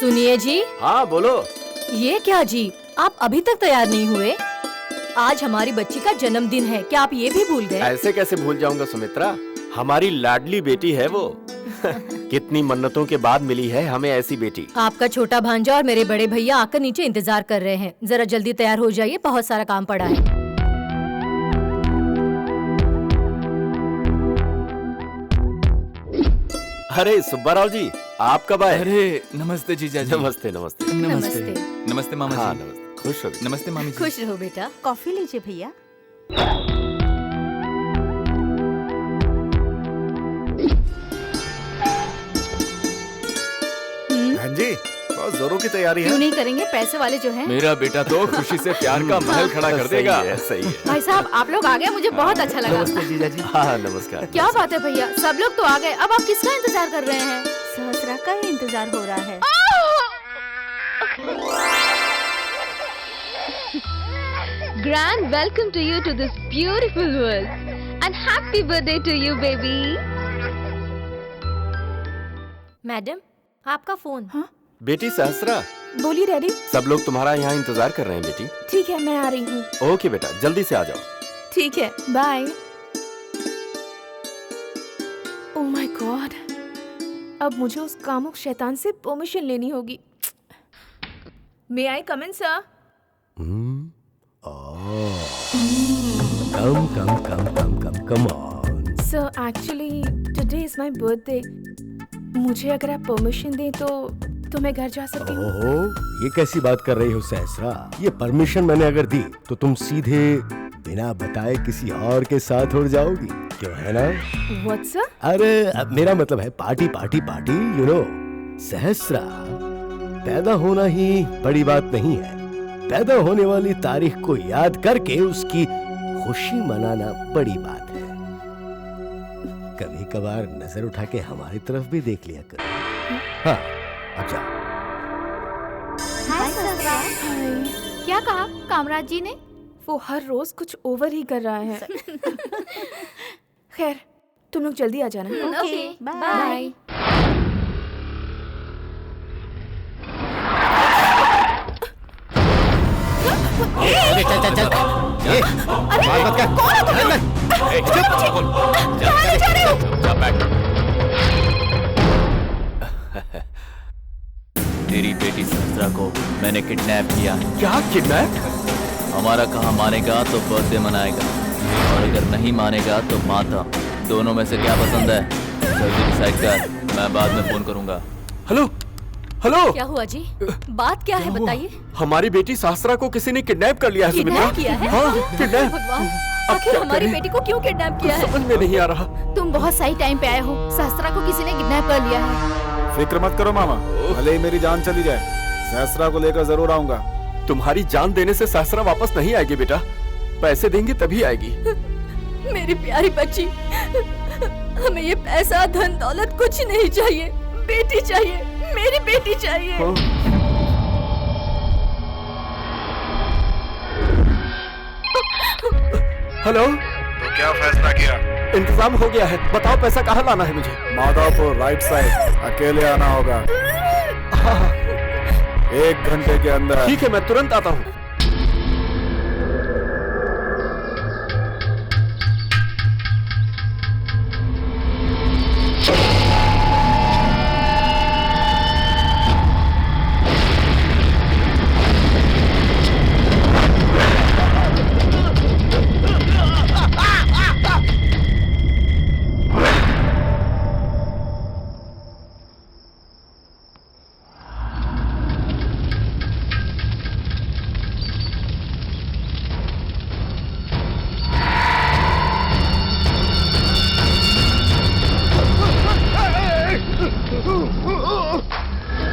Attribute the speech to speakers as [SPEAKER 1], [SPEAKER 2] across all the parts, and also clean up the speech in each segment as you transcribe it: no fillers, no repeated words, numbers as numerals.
[SPEAKER 1] सुनिए जी।
[SPEAKER 2] हाँ बोलो।
[SPEAKER 1] ये क्या जी, आप अभी तक तैयार नहीं हुए? आज हमारी बच्ची का जन्मदिन है, क्या आप ये भी भूल गए?
[SPEAKER 2] ऐसे कैसे भूल जाऊंगा सुमित्रा, हमारी लाडली बेटी है वो। कितनी मन्नतों के बाद मिली है हमें ऐसी बेटी।
[SPEAKER 1] आपका छोटा भांजा और मेरे बड़े भैया आकर नीचे इंतजार कर रहे हैं। जरा जल्दी तैयार हो जाइए, बहुत सारा काम पड़ा है।
[SPEAKER 2] अरे सुब्बाराव जी, आप कब आए?
[SPEAKER 3] अरे नमस्ते जीजा जी।
[SPEAKER 2] नमस्ते नमस्ते।
[SPEAKER 1] नमस्ते।
[SPEAKER 3] नमस्ते मामा
[SPEAKER 2] हाँ
[SPEAKER 3] जी।
[SPEAKER 2] नमस्ते, खुश हो।
[SPEAKER 3] नमस्ते मामी जी।
[SPEAKER 1] खुश रहो बेटा।
[SPEAKER 4] कॉफी लीजिए भैया।
[SPEAKER 5] बहन जी, बहुत जोरों की तैयारी है।
[SPEAKER 4] क्यों नहीं करेंगे, पैसे वाले जो हैं।
[SPEAKER 3] मेरा बेटा तो खुशी से प्यार का महल खड़ा कर देगा।
[SPEAKER 2] सही है, सही है।
[SPEAKER 4] भाई साहब आप लोग आ गए, मुझे बहुत अच्छा लगा।
[SPEAKER 3] नमस्ते जीजा जी।
[SPEAKER 2] हाँ नमस्कार।
[SPEAKER 4] क्या बात है भैया, सब लोग तो आ गए, अब आप किसका इंतजार कर रहे हैं? सहस्रा का ही इंतजार हो रहा है।
[SPEAKER 6] Grand welcome to you to this beautiful world and happy birthday to you baby.
[SPEAKER 1] Madam, आपका फोन।
[SPEAKER 2] बेटी सहस्रा,
[SPEAKER 4] बोलिए डैडी।
[SPEAKER 2] सब लोग तुम्हारा यहाँ इंतजार कर रहे हैं बेटी।
[SPEAKER 4] ठीक है, मैं आ रही हूँ।
[SPEAKER 2] ओके बेटा, जल्दी से आ जाओ।
[SPEAKER 4] ठीक है, बाय। ओह माय गॉड, अब मुझे उस कामुक शैतान से परमिशन लेनी होगी। May I come in sir?
[SPEAKER 7] Come on.
[SPEAKER 4] Sir actually today is my birthday. मुझे अगर आप परमिशन दें तो मैं घर जा सकती हूँ।
[SPEAKER 7] ओहो, ये कैसी बात कर रही हो सहस्रा? ये परमिशन मैंने अगर दी तो तुम सीधे बिना बताए किसी और के साथ उड़ जाओगी, क्यों है ना?
[SPEAKER 4] What sir?
[SPEAKER 7] अरे अब मेरा मतलब है party party party, you know. Sahasra, पैदा होना ही बड़ी बात नहीं है, पैदा होने वाली तारीख को याद करके उसकी खुशी मनाना बड़ी बात है। कभी कभार नजर उठा के हमारी तरफ भी देख लिया करो। हाँ, अब जाओ।
[SPEAKER 4] हाय सहस्रा। हाय।
[SPEAKER 6] क्या कहा कामराज जी ने?
[SPEAKER 4] वो हर रोज कुछ ओवर ही कर रहा है। खैर, तुम लोग जल्दी आ जाना।
[SPEAKER 6] Okay,
[SPEAKER 4] bye.
[SPEAKER 7] चल चल चल। बात मत कर।
[SPEAKER 4] कौन हो तुम लोग? कहाँ ले जा रहे हो?
[SPEAKER 3] तेरी बेटी सहस्रा को मैंने किडनैप किया।
[SPEAKER 2] क्या किडनैप?
[SPEAKER 3] हमारा कहा मानेगा तो बर्थडे मनाएगा, और अगर नहीं मानेगा तो माता। दोनों में से क्या पसंद है? जल्दी डिसाइड कर, मैं बाद में फोन करूंगा।
[SPEAKER 2] हेलो हेलो,
[SPEAKER 1] क्या हुआ जी? बात क्या है बताइए।
[SPEAKER 2] हमारी बेटी सहस्रा को किसी ने किडनैप कर लिया है सुमित्रा।
[SPEAKER 1] किडनैप किया है?
[SPEAKER 2] हाँ किडनैप।
[SPEAKER 1] भगवान, आखिर हमारी बेटी को क्यों किडनैप किया है?
[SPEAKER 2] समझ में नहीं आ रहा।
[SPEAKER 4] तुम बहुत सही टाइम पे आए हो। सहस्रा को किसी ने किडनैप कर लिया है।
[SPEAKER 5] फिक्र मत करो मामा, भले ही मेरी जान चली जाए, सहस्रा को लेकर जरूर आऊंगा।
[SPEAKER 2] तुम्हारी जान देने से सहस्रा वापस नहीं आएगी बेटा, पैसे देंगे तभी आएगी।
[SPEAKER 1] मेरी प्यारी बच्ची, हमें ये पैसा धन दौलत कुछ नहीं चाहिए, बेटी चाहिए, मेरी बेटी चाहिए।
[SPEAKER 2] हेलो,
[SPEAKER 5] तो क्या फैसला किया?
[SPEAKER 2] इंतजाम हो गया है, बताओ पैसा कहाँ लाना है मुझे?
[SPEAKER 5] माधवपुर राइट साइड, अकेले आना होगा।
[SPEAKER 2] हाँ,
[SPEAKER 5] 1 घंटे के अंदर।
[SPEAKER 2] ठीक है, मैं तुरंत आता हूँ।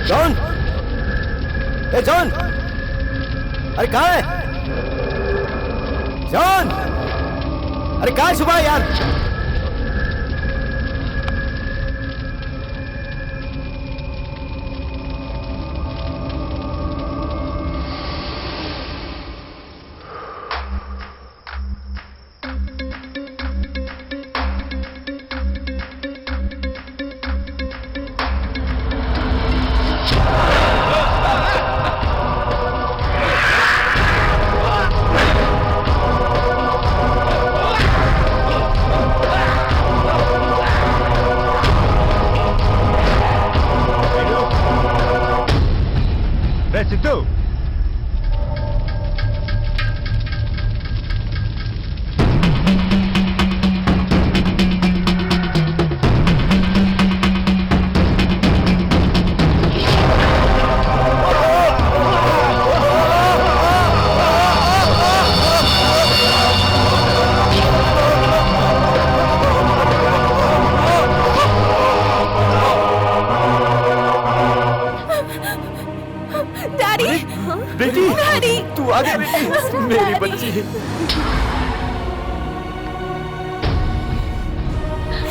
[SPEAKER 7] जॉन, ए जॉन, अरे कहाँ है जॉन? अरे कहाँ है सुबह यार?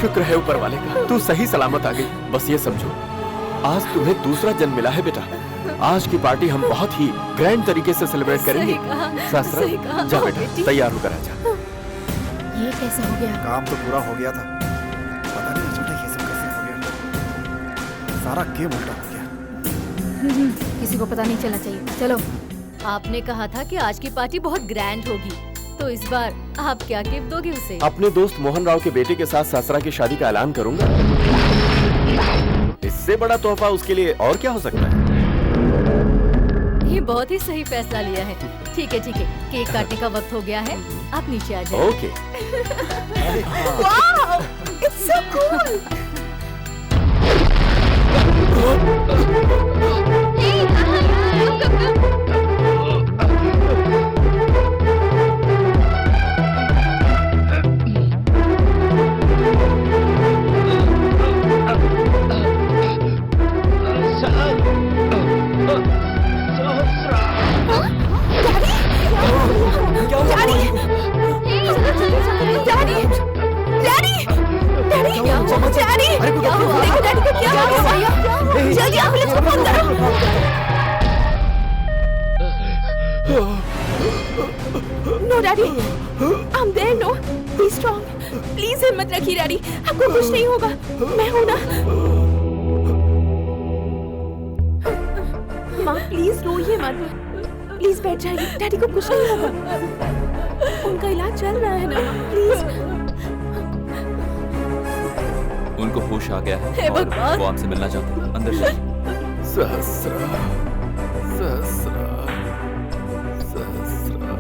[SPEAKER 2] शुक्र है ऊपर वाले का, तू सही सलामत आ गई। बस ये समझो, आज तुम्हें दूसरा जन्म मिला है बेटा। आज की पार्टी हम बहुत ही ग्रैंड तरीके से सेलिब्रेट करेंगे।
[SPEAKER 1] सही कहा,
[SPEAKER 2] सहस्रा,
[SPEAKER 1] सही कहा।
[SPEAKER 2] जा
[SPEAKER 1] हाँ,
[SPEAKER 2] बेटा,
[SPEAKER 1] बेटी।
[SPEAKER 2] तैयार होकर आ जा।
[SPEAKER 4] ये कैसे हो गया?
[SPEAKER 5] काम तो पूरा हो गया था, पता नहीं अचानक ये सब कैसे हो गया। सारा गेम उल्टा हो गया।
[SPEAKER 4] किसी को पता नहीं चलना चाहिए। चलो।
[SPEAKER 1] आपने कहा था कि आज की पार्टी बहुत ग्रैंड होगी, तो इस बार आप क्या गिफ्ट दोगे उसे?
[SPEAKER 2] अपने दोस्त मोहन राव के बेटे के साथ सहस्रा की शादी का ऐलान करूंगा। इससे बड़ा तोहफा उसके लिए और क्या हो सकता है?
[SPEAKER 1] ये बहुत ही सही फैसला लिया है। ठीक है, केक काटने का वक्त हो गया है, आप नीचे आ जाइए।
[SPEAKER 2] Okay.
[SPEAKER 4] Wow, it's so cool.
[SPEAKER 6] Hey, come.
[SPEAKER 4] जल्दी एम्बुलेंस को फोन करो। No daddy, I am there. No, be strong. Please हिम्मत रखिए डैडी, आपको कुछ नहीं होगा। मैं हूं ना। माँ प्लीज रोइए मत, प्लीज बैठ जाइए। डैडी को कुछ नहीं होगा, उनका इलाज चल रहा है ना। प्लीज।
[SPEAKER 3] उनको होश आ गया है
[SPEAKER 1] हे
[SPEAKER 3] और
[SPEAKER 1] भगवान।
[SPEAKER 3] वो आपसे मिलना चाहते हैं। अंदर चलिए।
[SPEAKER 2] सहस्रा, सहस्रा, सहस्रा,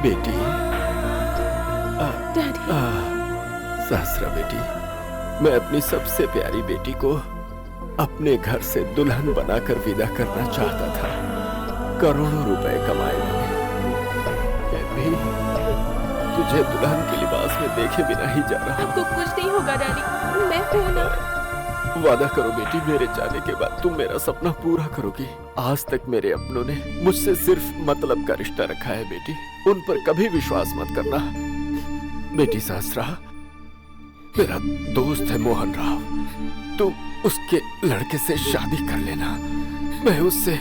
[SPEAKER 2] बेटी।
[SPEAKER 4] डैडी,
[SPEAKER 2] सहस्रा बेटी, मैं अपनी सबसे प्यारी बेटी को अपने घर से दुल्हन बनाकर विदा करना चाहता था। करोड़ों रुपए कमाए मैंने, मैं भी तुझे दुल्हन के लिबास में देखे बिना ही जा रहा हूँ।
[SPEAKER 4] आपको कुछ नहीं होगा डैडी, मैं हूं ना।
[SPEAKER 2] वादा करो बेटी, मेरे जाने के बाद तुम मेरा सपना पूरा करोगी। आज तक मेरे अपनों ने मुझसे सिर्फ मतलब का रिश्ता रखा है बेटी, उन पर कभी विश्वास मत करना। बेटी सहस्रा मेरा दोस्त है मोहन राव, तुम उसके लड़के से शादी कर लेना। मैं उससे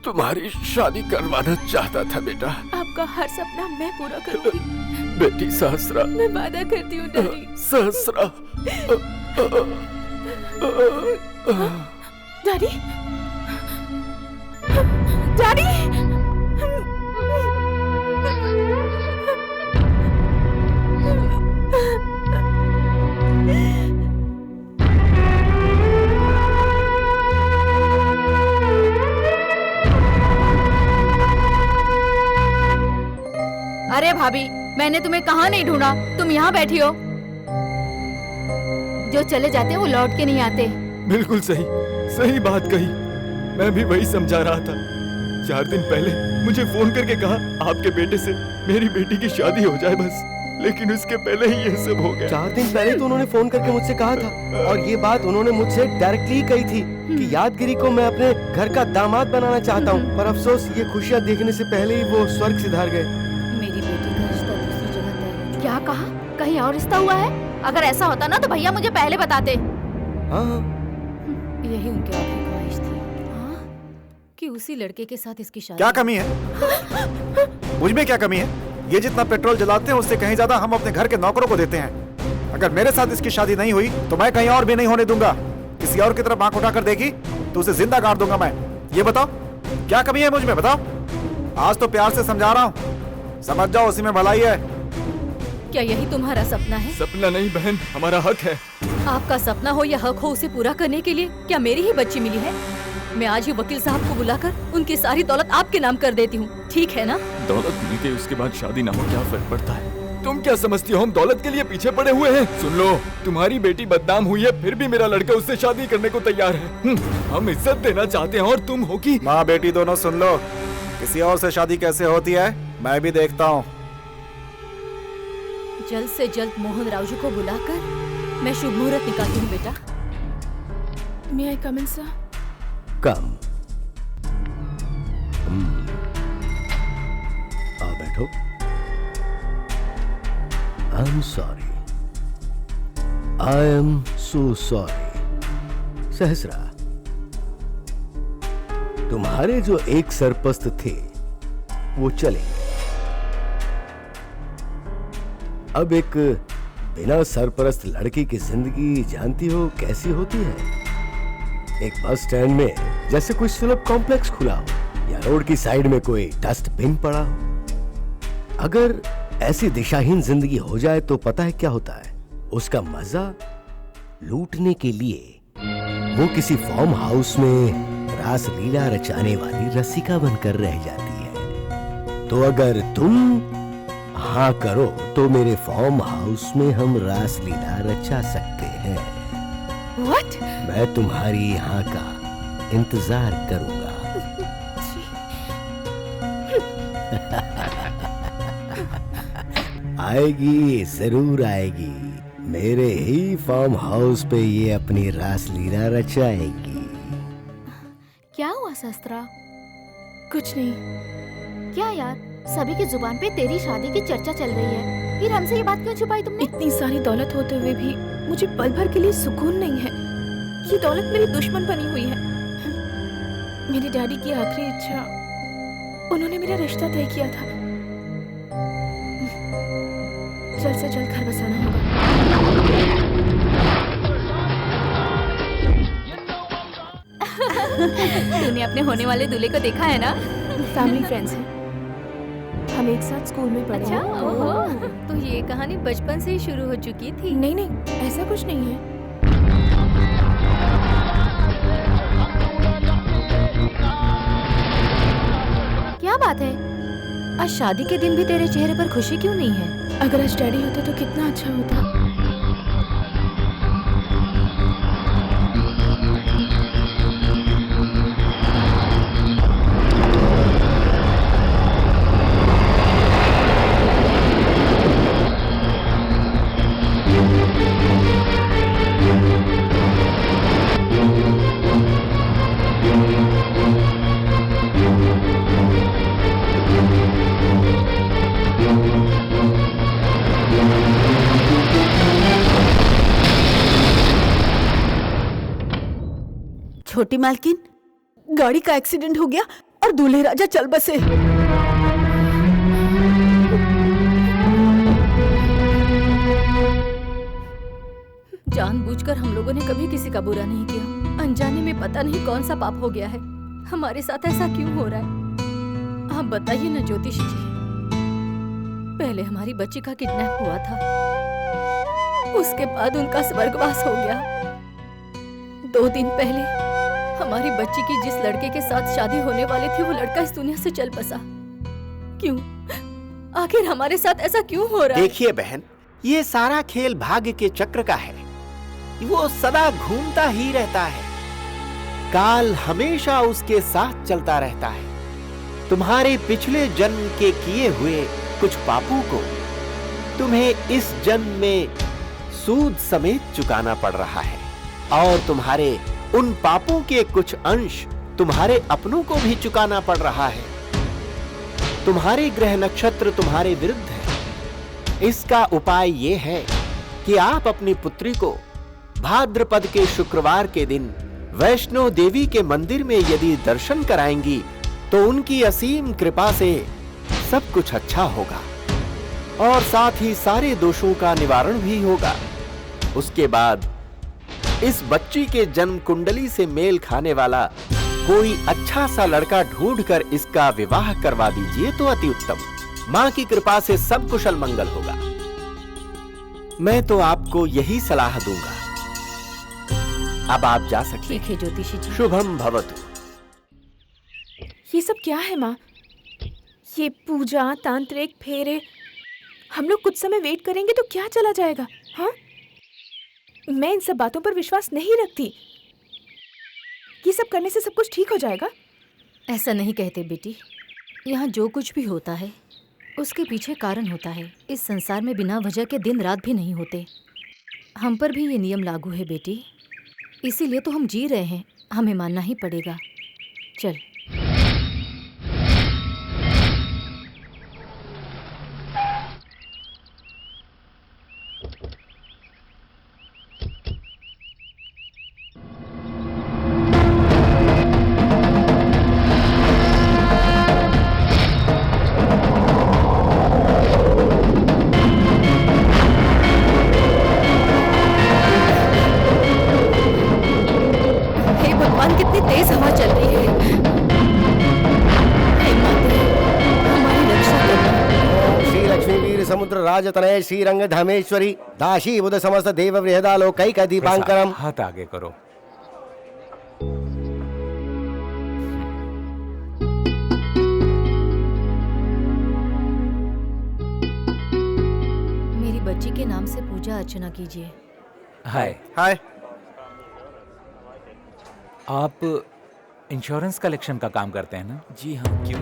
[SPEAKER 2] तुम्हारी शादी करवाना चाहता था बेटा।
[SPEAKER 4] आपका हर सपना मैं पूरा करूंगी।
[SPEAKER 2] बेटी सहस्रा,
[SPEAKER 4] मैं वादा करती हूँ डैडी।
[SPEAKER 2] सहस्रा।
[SPEAKER 4] Daddy, daddy.
[SPEAKER 1] अरे भाभी, मैंने तुम्हें कहाँ नहीं ढूंढा, तुम यहाँ बैठी हो। जो चले जाते हैं वो लौट के नहीं आते।
[SPEAKER 8] बिल्कुल सही, सही बात कही। मैं भी वही समझा रहा था। 4 दिन पहले मुझे फोन करके कहा आपके बेटे से मेरी बेटी की शादी हो जाए बस, लेकिन उसके पहले ही ये सब हो गया।
[SPEAKER 7] 4 दिन पहले तो उन्होंने फोन करके मुझसे कहा था, और ये बात उन्होंने मुझसे डायरेक्टली कही थी कि यादगिरी को मैं अपने घर का दामाद बनाना चाहता हूँ। पर अफसोस ये खुशियाँ देखने से पहले ही वो स्वर्ग सिधार गए।
[SPEAKER 1] मेरी बेटी का रिश्ता दूसरी जगह तय हो।
[SPEAKER 4] क्या कहा? कहीं और रिश्ता हुआ है? अगर ऐसा होता ना तो भैया मुझे पहले बताते।
[SPEAKER 7] हाँ,
[SPEAKER 1] यही उनकी आखिरी ख्वाहिश थी। हाँ? कि उसी लड़के के साथ इसकी शादी।
[SPEAKER 5] क्या कमी है? मुझ में क्या कमी है? ये जितना पेट्रोल जलाते हैं उससे कहीं ज्यादा हम अपने घर के नौकरों को देते हैं। अगर मेरे साथ इसकी शादी नहीं हुई तो मैं कहीं और भी नहीं होने दूंगा। किसी और की तरफ आंख उठाकर देखी तो उसे जिंदा गाड़ दूंगा मैं। ये बताओ क्या कमी है मुझ में, बताओ। आज तो प्यार से समझा रहा हूँ, समझ जाओ, उसी में भलाई है।
[SPEAKER 1] क्या यही तुम्हारा सपना है?
[SPEAKER 8] सपना नहीं बहन, हमारा हक है।
[SPEAKER 1] आपका सपना हो या हक हो, उसे पूरा करने के लिए क्या मेरी ही बच्ची मिली है? मैं आज ही वकील साहब को बुलाकर उनकी सारी दौलत आपके नाम कर देती हूँ, ठीक है ना?
[SPEAKER 8] दौलत मिलके उसके बाद शादी ना हो क्या फर्क पड़ता है? तुम क्या समझती हो हम दौलत के लिए पीछे पड़े हुए हैं? सुन लो, तुम्हारी बेटी बदनाम हुई है फिर भी मेरा लड़का उससे शादी करने को तैयार है। हम इज्जत देना चाहते हैं और तुम हो कि
[SPEAKER 5] माँ बेटी दोनों सुन लो, किसी और से शादी कैसे होती है मैं भी देखता हूँ।
[SPEAKER 1] जल्द से जल्द मोहन राव जी को बुलाकर मैं शुभ मुहूर्त निकालती हूँ बेटा।
[SPEAKER 4] May I come in, sir?
[SPEAKER 7] Come. बैठो। I am sorry, I am so sorry. Sahasra, तुम्हारे जो एक सरपस्त थे वो चले गए। अब एक बिना सरपरस्त लड़की की जिंदगी जानती हो कैसी होती है। एक बस स्टैंड में जैसे कोई सुलभ कॉम्प्लेक्स खुला हो या रोड की साइड में कोई डस्टबिन पड़ा हो। अगर ऐसी दिशाहीन जिंदगी हो जाए तो पता है क्या होता है? उसका मजा लूटने के लिए वो किसी फार्म हाउस में रास लीला रचाने वाली रसिका बनकर रह जाती है। तो अगर तुम हाँ करो तो मेरे फार्म हाउस में हम रास लीला रचा सकते हैं।
[SPEAKER 4] What?
[SPEAKER 7] मैं तुम्हारी हाँ का इंतजार करूंगा। आएगी, जरूर आएगी। मेरे ही फार्म हाउस पे ये अपनी रास लीला रचाएगी।
[SPEAKER 1] क्या हुआ शस्त्रा?
[SPEAKER 4] कुछ नहीं।
[SPEAKER 1] क्या यार, सभी की जुबान पे तेरी शादी की चर्चा चल रही है, फिर हमसे ये बात क्यों छुपाई तुमने?
[SPEAKER 4] इतनी सारी दौलत होते हुए भी मुझे पल भर के लिए सुकून नहीं है। ये दौलत मेरी दुश्मन बनी हुई है। मेरे डैडी की आखिरी इच्छा, उन्होंने मेरा रिश्ता तय किया था। जल्द से जल्द घर बसाना होगा।
[SPEAKER 1] तूने अपने होने वाले दूल्हे को देखा है ना?
[SPEAKER 4] फैमिली फ्रेंड्स हैं, हम एक साथ स्कूल में पढ़े।
[SPEAKER 1] अच्छा, ओहो, तो ये कहानी बचपन से ही शुरू हो चुकी थी?
[SPEAKER 4] नहीं नहीं, ऐसा कुछ नहीं है।
[SPEAKER 1] क्या बात है, आज शादी के दिन भी तेरे चेहरे पर खुशी क्यों नहीं है?
[SPEAKER 4] अगर आज डैडी होते तो कितना अच्छा होता।
[SPEAKER 9] छोटी मालकिन, गाड़ी का एक्सीडेंट हो गया और दूल्हे राजा चल बसे।
[SPEAKER 1] जानबूझकर हम लोगों ने कभी किसी का बुरा नहीं किया। अनजाने में पता नहीं कौन सा पाप हो गया है। हमारे साथ ऐसा क्यों हो रहा है? आप बताइए ना ज्योतिषी जी। पहले हमारी बच्ची का किडनैप हुआ था, उसके बाद उनका स्वर्गवास हो गया। 2 दिन पहले हमारी बच्ची की जिस लड़के के साथ शादी होने वाली थी, वो लड़का इस दुनिया से चल बसा। क्यों? आखिर हमारे साथ ऐसा क्यों हो रहा है?
[SPEAKER 10] देखिए बहन, ये सारा खेल भाग्य के चक्र का है। वो सदा घूमता ही रहता है। काल हमेशा उसके साथ चलता रहता है। तुम्हारे पिछले जन्म के किए हुए कुछ पापों को तुम्हें इस जन्म में सूद समेत चुकाना पड़ रहा है, और तुम्हारे उन पापों के कुछ अंश तुम्हारे अपनों को भी चुकाना पड़ रहा है। तुम्हारे ग्रह नक्षत्र तुम्हारे विरुद्ध है। इसका उपाय ये है कि आप अपनी पुत्री को भाद्रपद के शुक्रवार के दिन वैष्णो देवी के मंदिर में यदि दर्शन कराएंगी तो उनकी असीम कृपा से सब कुछ अच्छा होगा, और साथ ही सारे दोषों का निवारण भी होगा। उसके बाद इस बच्ची के जन्म कुंडली से मेल खाने वाला कोई अच्छा सा लड़का ढूंढकर इसका विवाह करवा दीजिए तो अति उत्तम। मां की कृपा से सब कुशल मंगल होगा। मैं तो आपको यही सलाह दूंगा। अब आप जा सकते हैं।
[SPEAKER 1] ठीक है ज्योतिषी जी।
[SPEAKER 10] शुभम भवतु।
[SPEAKER 4] ये सब क्या है माँ? ये पूजा, तांत्रिक, फेरे, हम लोग कुछ समय वेट करेंगे तो क्या चला जाएगा? हाँ, मैं इन सब बातों पर विश्वास नहीं रखती। ये सब करने से सब कुछ ठीक हो जाएगा?
[SPEAKER 1] ऐसा नहीं कहते बेटी। यहाँ जो कुछ भी होता है उसके पीछे कारण होता है। इस संसार में बिना वजह के दिन रात भी नहीं होते। हम पर भी ये नियम लागू है बेटी, इसीलिए तो हम जी रहे हैं। हमें मानना ही पड़ेगा। चल।
[SPEAKER 7] राजतनय श्रीरंग धामेश्वरी दाशी बुध समस्त देव बृहदालोकैक दीपांकरम।
[SPEAKER 11] हाथ आगे करो।
[SPEAKER 1] मेरी बच्ची के नाम से पूजा अर्चना कीजिए।
[SPEAKER 11] हाय।
[SPEAKER 5] हाय।
[SPEAKER 11] आप इंश्योरेंस कलेक्शन का काम करते हैं ना?
[SPEAKER 8] जी हाँ, क्यों?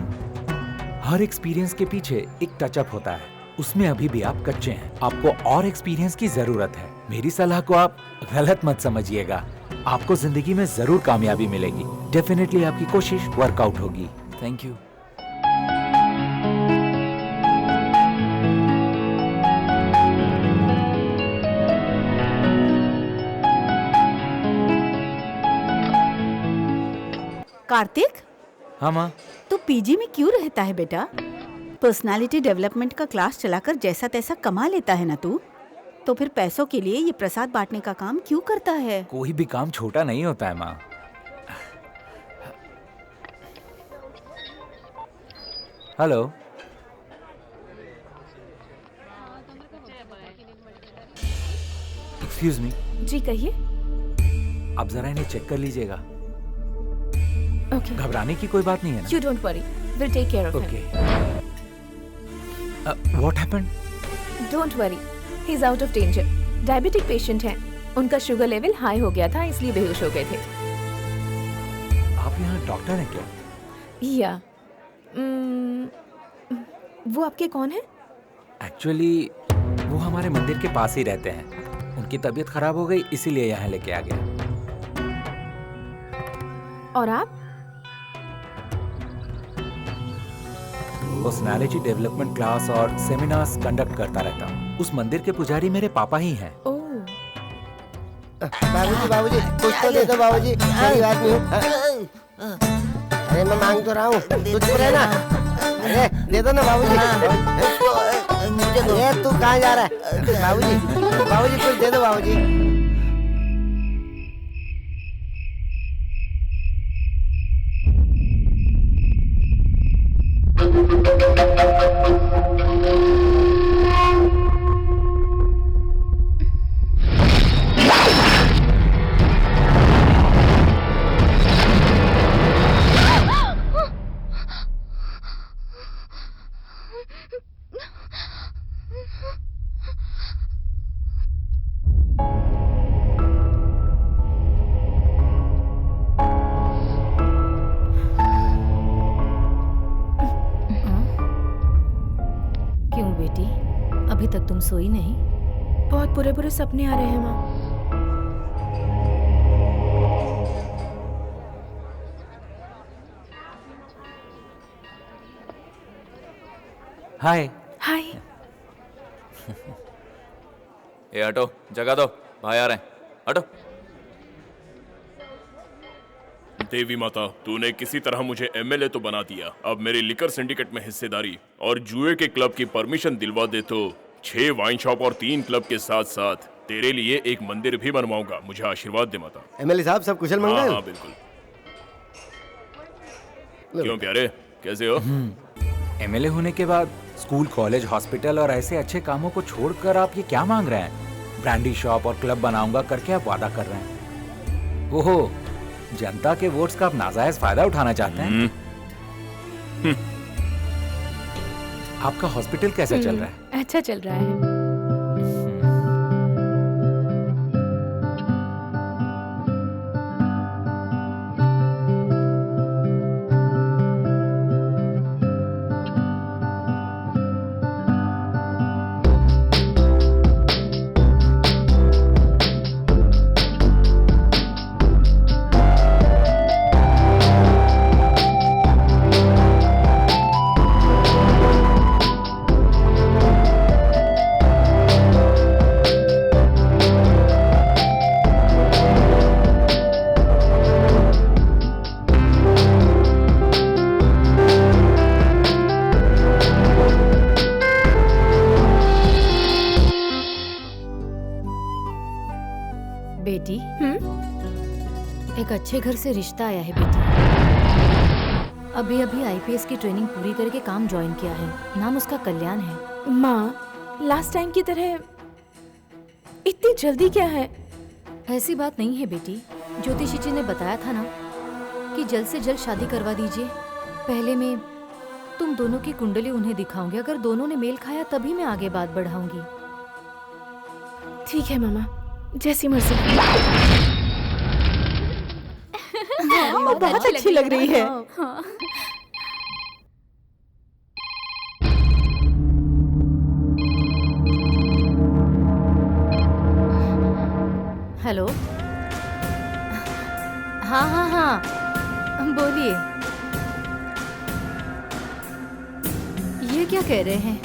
[SPEAKER 11] हर एक्सपीरियंस के पीछे एक टचअप होता है, उसमें अभी भी आप कच्चे हैं, आपको और एक्सपीरियंस की जरूरत है। मेरी सलाह को आप गलत मत समझिएगा, आपको जिंदगी में जरूर कामयाबी मिलेगी। डेफिनेटली आपकी कोशिश वर्कआउट होगी।
[SPEAKER 8] Thank you.
[SPEAKER 9] कार्तिक,
[SPEAKER 11] हाँ माँ।
[SPEAKER 9] तू पीजी में क्यों रहता है बेटा? पर्सनालिटी डेवलपमेंट का क्लास चलाकर जैसा तैसा कमा लेता है ना तू, तो फिर पैसों के लिए ये प्रसाद बांटने का काम क्यों करता है?
[SPEAKER 11] कोई भी काम छोटा नहीं होता है माँ। हेलो। Excuse me.
[SPEAKER 4] जी कहिए।
[SPEAKER 11] आप जरा इन्हें चेक कर लीजिएगा।
[SPEAKER 4] ओके।
[SPEAKER 11] घबराने की कोई बात नहीं है ना?
[SPEAKER 4] You don't worry. We'll take care of him.
[SPEAKER 11] Okay. What happened?
[SPEAKER 4] Don't worry. He's out of danger. Diabetic patient हैं। उनका शुगर लेवल हाई हो गया था, इसलिए बेहोश हो गए थे।
[SPEAKER 11] आप यहाँ डॉक्टर हैं क्या?
[SPEAKER 4] या वो आपके कौन है?
[SPEAKER 11] एक्चुअली वो हमारे मंदिर के पास ही रहते हैं। उनकी तबीयत खराब हो गई, इसीलिए यहाँ लेके आ गया।
[SPEAKER 4] और आप?
[SPEAKER 11] पर्सनालिटी डेवलपमेंट क्लास और सेमिनार्स कंडक्ट करता रहता हूँ। उस मंदिर के पुजारी मेरे पापा ही हैं।
[SPEAKER 7] बाबूजी कुछ तो दे दो बाबूजी, मेरी बात नहीं। अरे मैं मांग तो रहा हूँ, तू चुप रहे ना। अरे दे दो ना बाबूजी। अरे तू कहाँ जा रहा है? बाबूजी कुछ दे दो बाबूजी।
[SPEAKER 1] क्यों बेटी, अभी तक तुम सोई नहीं?
[SPEAKER 4] बहुत बुरे बुरे सपने आ रहे हैं माँ।
[SPEAKER 11] हाय।
[SPEAKER 4] हाय।
[SPEAKER 3] ए हटो, जगा दो, भाई आ रहे हैं, हटो।
[SPEAKER 12] देवी माता, तूने किसी तरह मुझे एमएलए तो बना दिया। अब मेरी लिकर सिंडिकेट में हिस्सेदारी और जुए के क्लब की परमिशन दिलवा दे तो 6 वाइन शॉप और 3 क्लब के साथ साथ तेरे लिए एक मंदिर भी बनवाऊंगा। मुझे आशीर्वाद दे माता।
[SPEAKER 7] एमएलए साहब सब कुशल मंगल?
[SPEAKER 12] हाँ बिल्कुल। क्यों प्यारे, कैसे हो?
[SPEAKER 11] एमएलए होने के बाद स्कूल, कॉलेज, हॉस्पिटल और ऐसे अच्छे कामों को छोड़कर आप ये क्या मांग रहे हैं? ब्रांडी शॉप और क्लब बनाऊंगा करके आप वादा कर रहे हैं। ओहो, जनता के वोट्स का आप नाजायज फायदा उठाना चाहते हैं? आपका हॉस्पिटल कैसा चल रहा है?
[SPEAKER 4] अच्छा चल रहा है।
[SPEAKER 1] बेटी, एक अच्छे घर से रिश्ता आया है बेटी। अभी अभी आईपीएस की ट्रेनिंग पूरी करके काम ज्वाइन किया है। नाम उसका कल्याण है।
[SPEAKER 4] माँ, लास्ट टाइम की तरह इतनी जल्दी क्या है?
[SPEAKER 1] ऐसी बात नहीं है बेटी, ज्योतिषी जी ने बताया था ना कि जल्द से जल्द शादी करवा दीजिए। पहले मैं तुम दोनों की कुंडली उन्हें दिखाऊंगी, अगर दोनों ने मेल खाया तभी मैं आगे बात बढ़ाऊंगी।
[SPEAKER 4] ठीक है मामा, जैसी मर्जी।
[SPEAKER 9] वो बहुत अच्छी लग रही है।
[SPEAKER 1] हेलो, हाँ हाँ हाँ, बोलिए। ये क्या कह रहे हैं?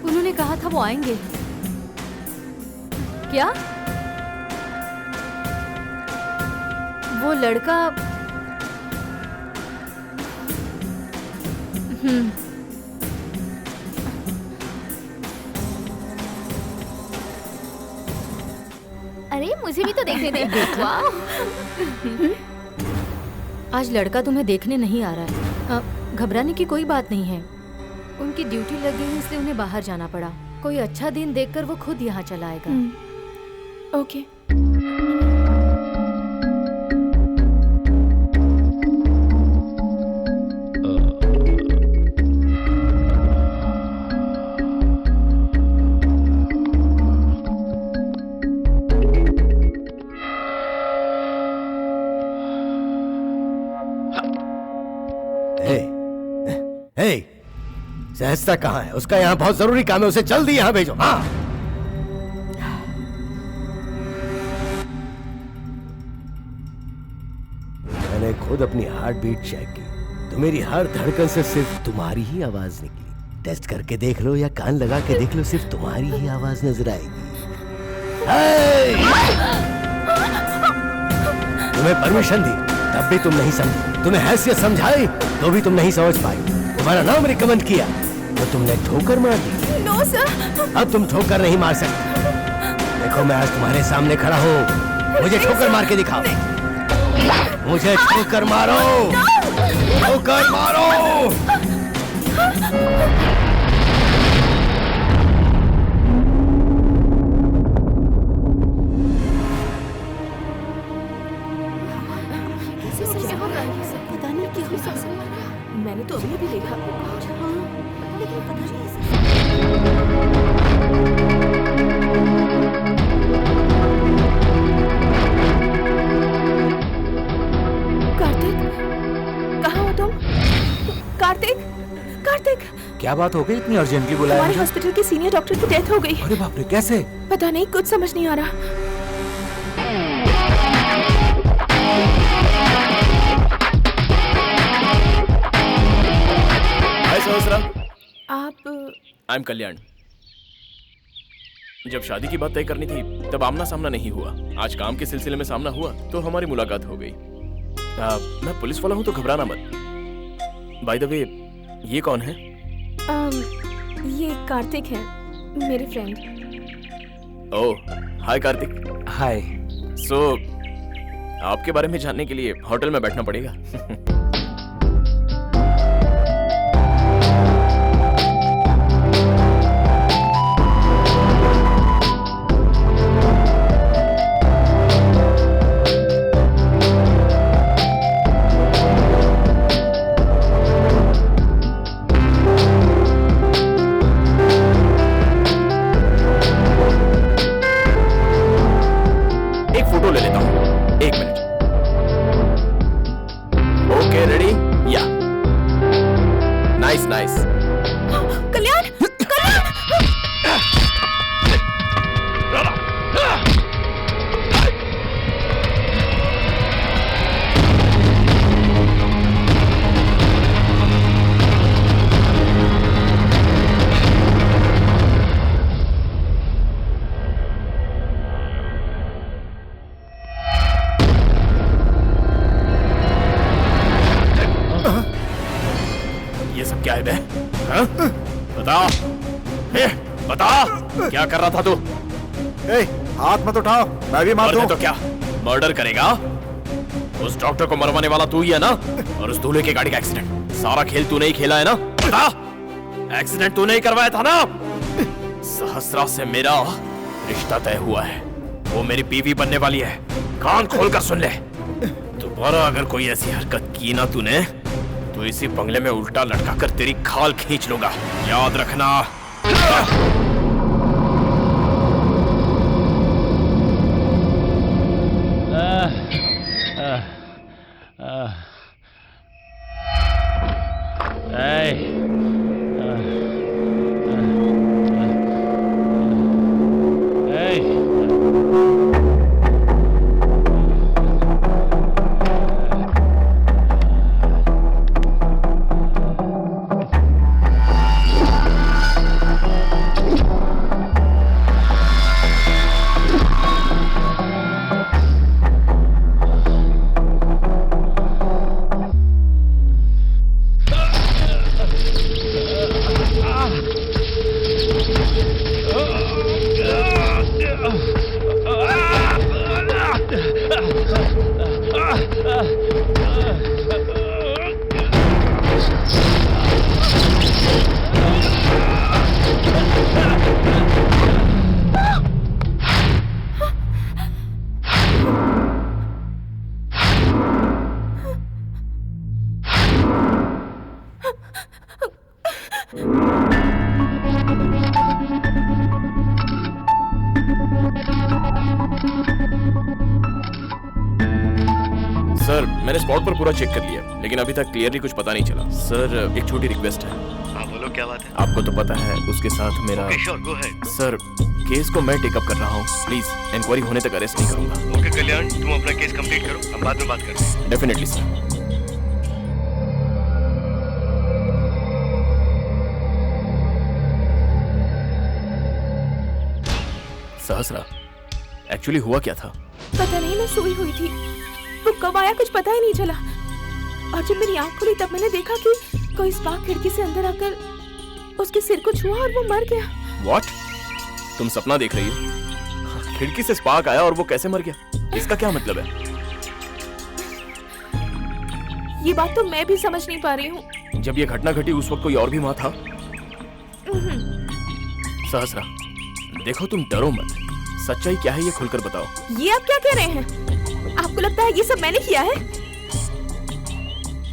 [SPEAKER 1] उन्होंने कहा था वो आएंगे। क्या? वो लड़का?
[SPEAKER 6] अरे मुझे भी तो देखने दे। वाह।
[SPEAKER 1] आज लड़का तुम्हें देखने नहीं आ रहा है। घबराने की कोई बात नहीं है। उनकी ड्यूटी लगी है इसलिए उन्हें बाहर जाना पड़ा। कोई अच्छा दिन देखकर वो खुद यहाँ चला आएगा।
[SPEAKER 4] ओके।
[SPEAKER 7] सहस्त्र कहाँ है? उसका यहाँ बहुत जरूरी काम है, उसे जल्दी यहाँ भेजो। हाँ। मैंने खुद अपनी हार्ट बीट चेक की तो मेरी हर धड़कन से सिर्फ तुम्हारी ही आवाज निकली। टेस्ट करके देख लो या कान लगा के देख लो, सिर्फ तुम्हारी ही आवाज नजर आएगी। तुम्हें परमिशन दी तब भी तुम नहीं समझी, तुम्हें हैसियत समझाई तो भी तुम नहीं समझ पाई, तुम्हारा नाम रिकमेंड किया तो तुमने ठोकर मार दी।
[SPEAKER 4] No sir.
[SPEAKER 7] अब तुम ठोकर नहीं मार सकते। देखो मैं आज तुम्हारे सामने खड़ा हूँ, मुझे ठोकर मार के दिखाओ। मुझे ठोकर मारो, ठोकर मारो।
[SPEAKER 4] पता नहीं क्यों मैंने तो अभी देखा। लेकिन पता नहीं कार्तिक, कहाँ हो तुम? कार्तिक, कार्तिक।
[SPEAKER 11] क्या बात हो गई? इतनी अर्जेंटली बुलाया
[SPEAKER 4] हमारे
[SPEAKER 11] मुझे?
[SPEAKER 4] हॉस्पिटल के सीनियर डॉक्टर की डेथ हो गई।
[SPEAKER 11] अरे बाप रे, कैसे?
[SPEAKER 4] पता नहीं, कुछ समझ नहीं आ रहा। आप?
[SPEAKER 12] आई एम कल्याण। जब शादी की बात तय करनी थी तब आमना सामना नहीं हुआ। आज काम के सिलसिले में सामना हुआ तो हमारी मुलाकात हो गई। मैं पुलिस वाला हूँ तो घबराना मत। बाय द वे, ये कौन है?
[SPEAKER 4] ये कार्तिक है, मेरे फ्रेंड।
[SPEAKER 12] ओह, हाय कार्तिक।
[SPEAKER 11] हाय।
[SPEAKER 12] सो आपके बारे में जानने के लिए होटल में बैठना पड़ेगा। क्या कर रहा था तू?
[SPEAKER 5] हाथ मत उठाओ, मैं भी मार दूं।
[SPEAKER 12] तो क्या मर्डर करेगा? उस डॉक्टर को मरवाने वाला तू ही है ना? और उस दूल्हे की गाड़ी का एक्सीडेंट, सारा खेल तूने ही खेला है ना? बता, एक्सीडेंट तूने ही करवाया था ना? सहस्रा से मेरा रिश्ता तय हुआ है। वो मेरी बीवी बनने वाली है। कान खोलकर सुन ले। दोबारा अगर कोई ऐसी हरकत की ना तूने तो इसी बंगले में उल्टा लटका कर तेरी खाल खींच लूंगा, याद रखना। सर, मैंने स्पॉट पर पूरा चेक कर लिया, लेकिन अभी तक क्लियरली कुछ पता नहीं चला। सर, एक छोटी रिक्वेस्ट है।
[SPEAKER 13] हाँ बोलो, क्या बात है?
[SPEAKER 12] आपको तो पता है उसके साथ मेरा।
[SPEAKER 13] Okay, sure, go ahead.
[SPEAKER 12] Sir, case को मैं टेकअप कर रहा हूँ। प्लीज इंक्वायरी होने तक अरेस्ट नहीं करूंगा।
[SPEAKER 13] ओके कल्याण, तुम अपना केस कंप्लीट करो, हम बाद में बात करते हैं।
[SPEAKER 12] Definitely sir. सहस्रा, एक्चुअली हुआ क्या था?
[SPEAKER 4] पता नहीं, मैं सोई हुई थी। वो कब आया कुछ पता ही नहीं चला, और जब मेरी आंख खुली तब मैंने देखा कि कोई स्पार्क खिड़की से अंदर आकर उसके सिर को छुआ और वो मर गया।
[SPEAKER 12] What? तुम सपना देख रही हो? खिड़की से स्पार्क आया और वो कैसे मर गया? इसका क्या मतलब है?
[SPEAKER 4] ये बात तो मैं भी समझ नहीं पा रही हूँ।
[SPEAKER 12] जब ये घटना घटी उस वक्त कोई और भी वहाँ था? सहस्रा, देखो तुम डरो मत। सच्चाई क्या है ये खुलकर बताओ।
[SPEAKER 4] ये आप क्या कह रहे हैं? आपको लगता है ये सब मैंने किया है?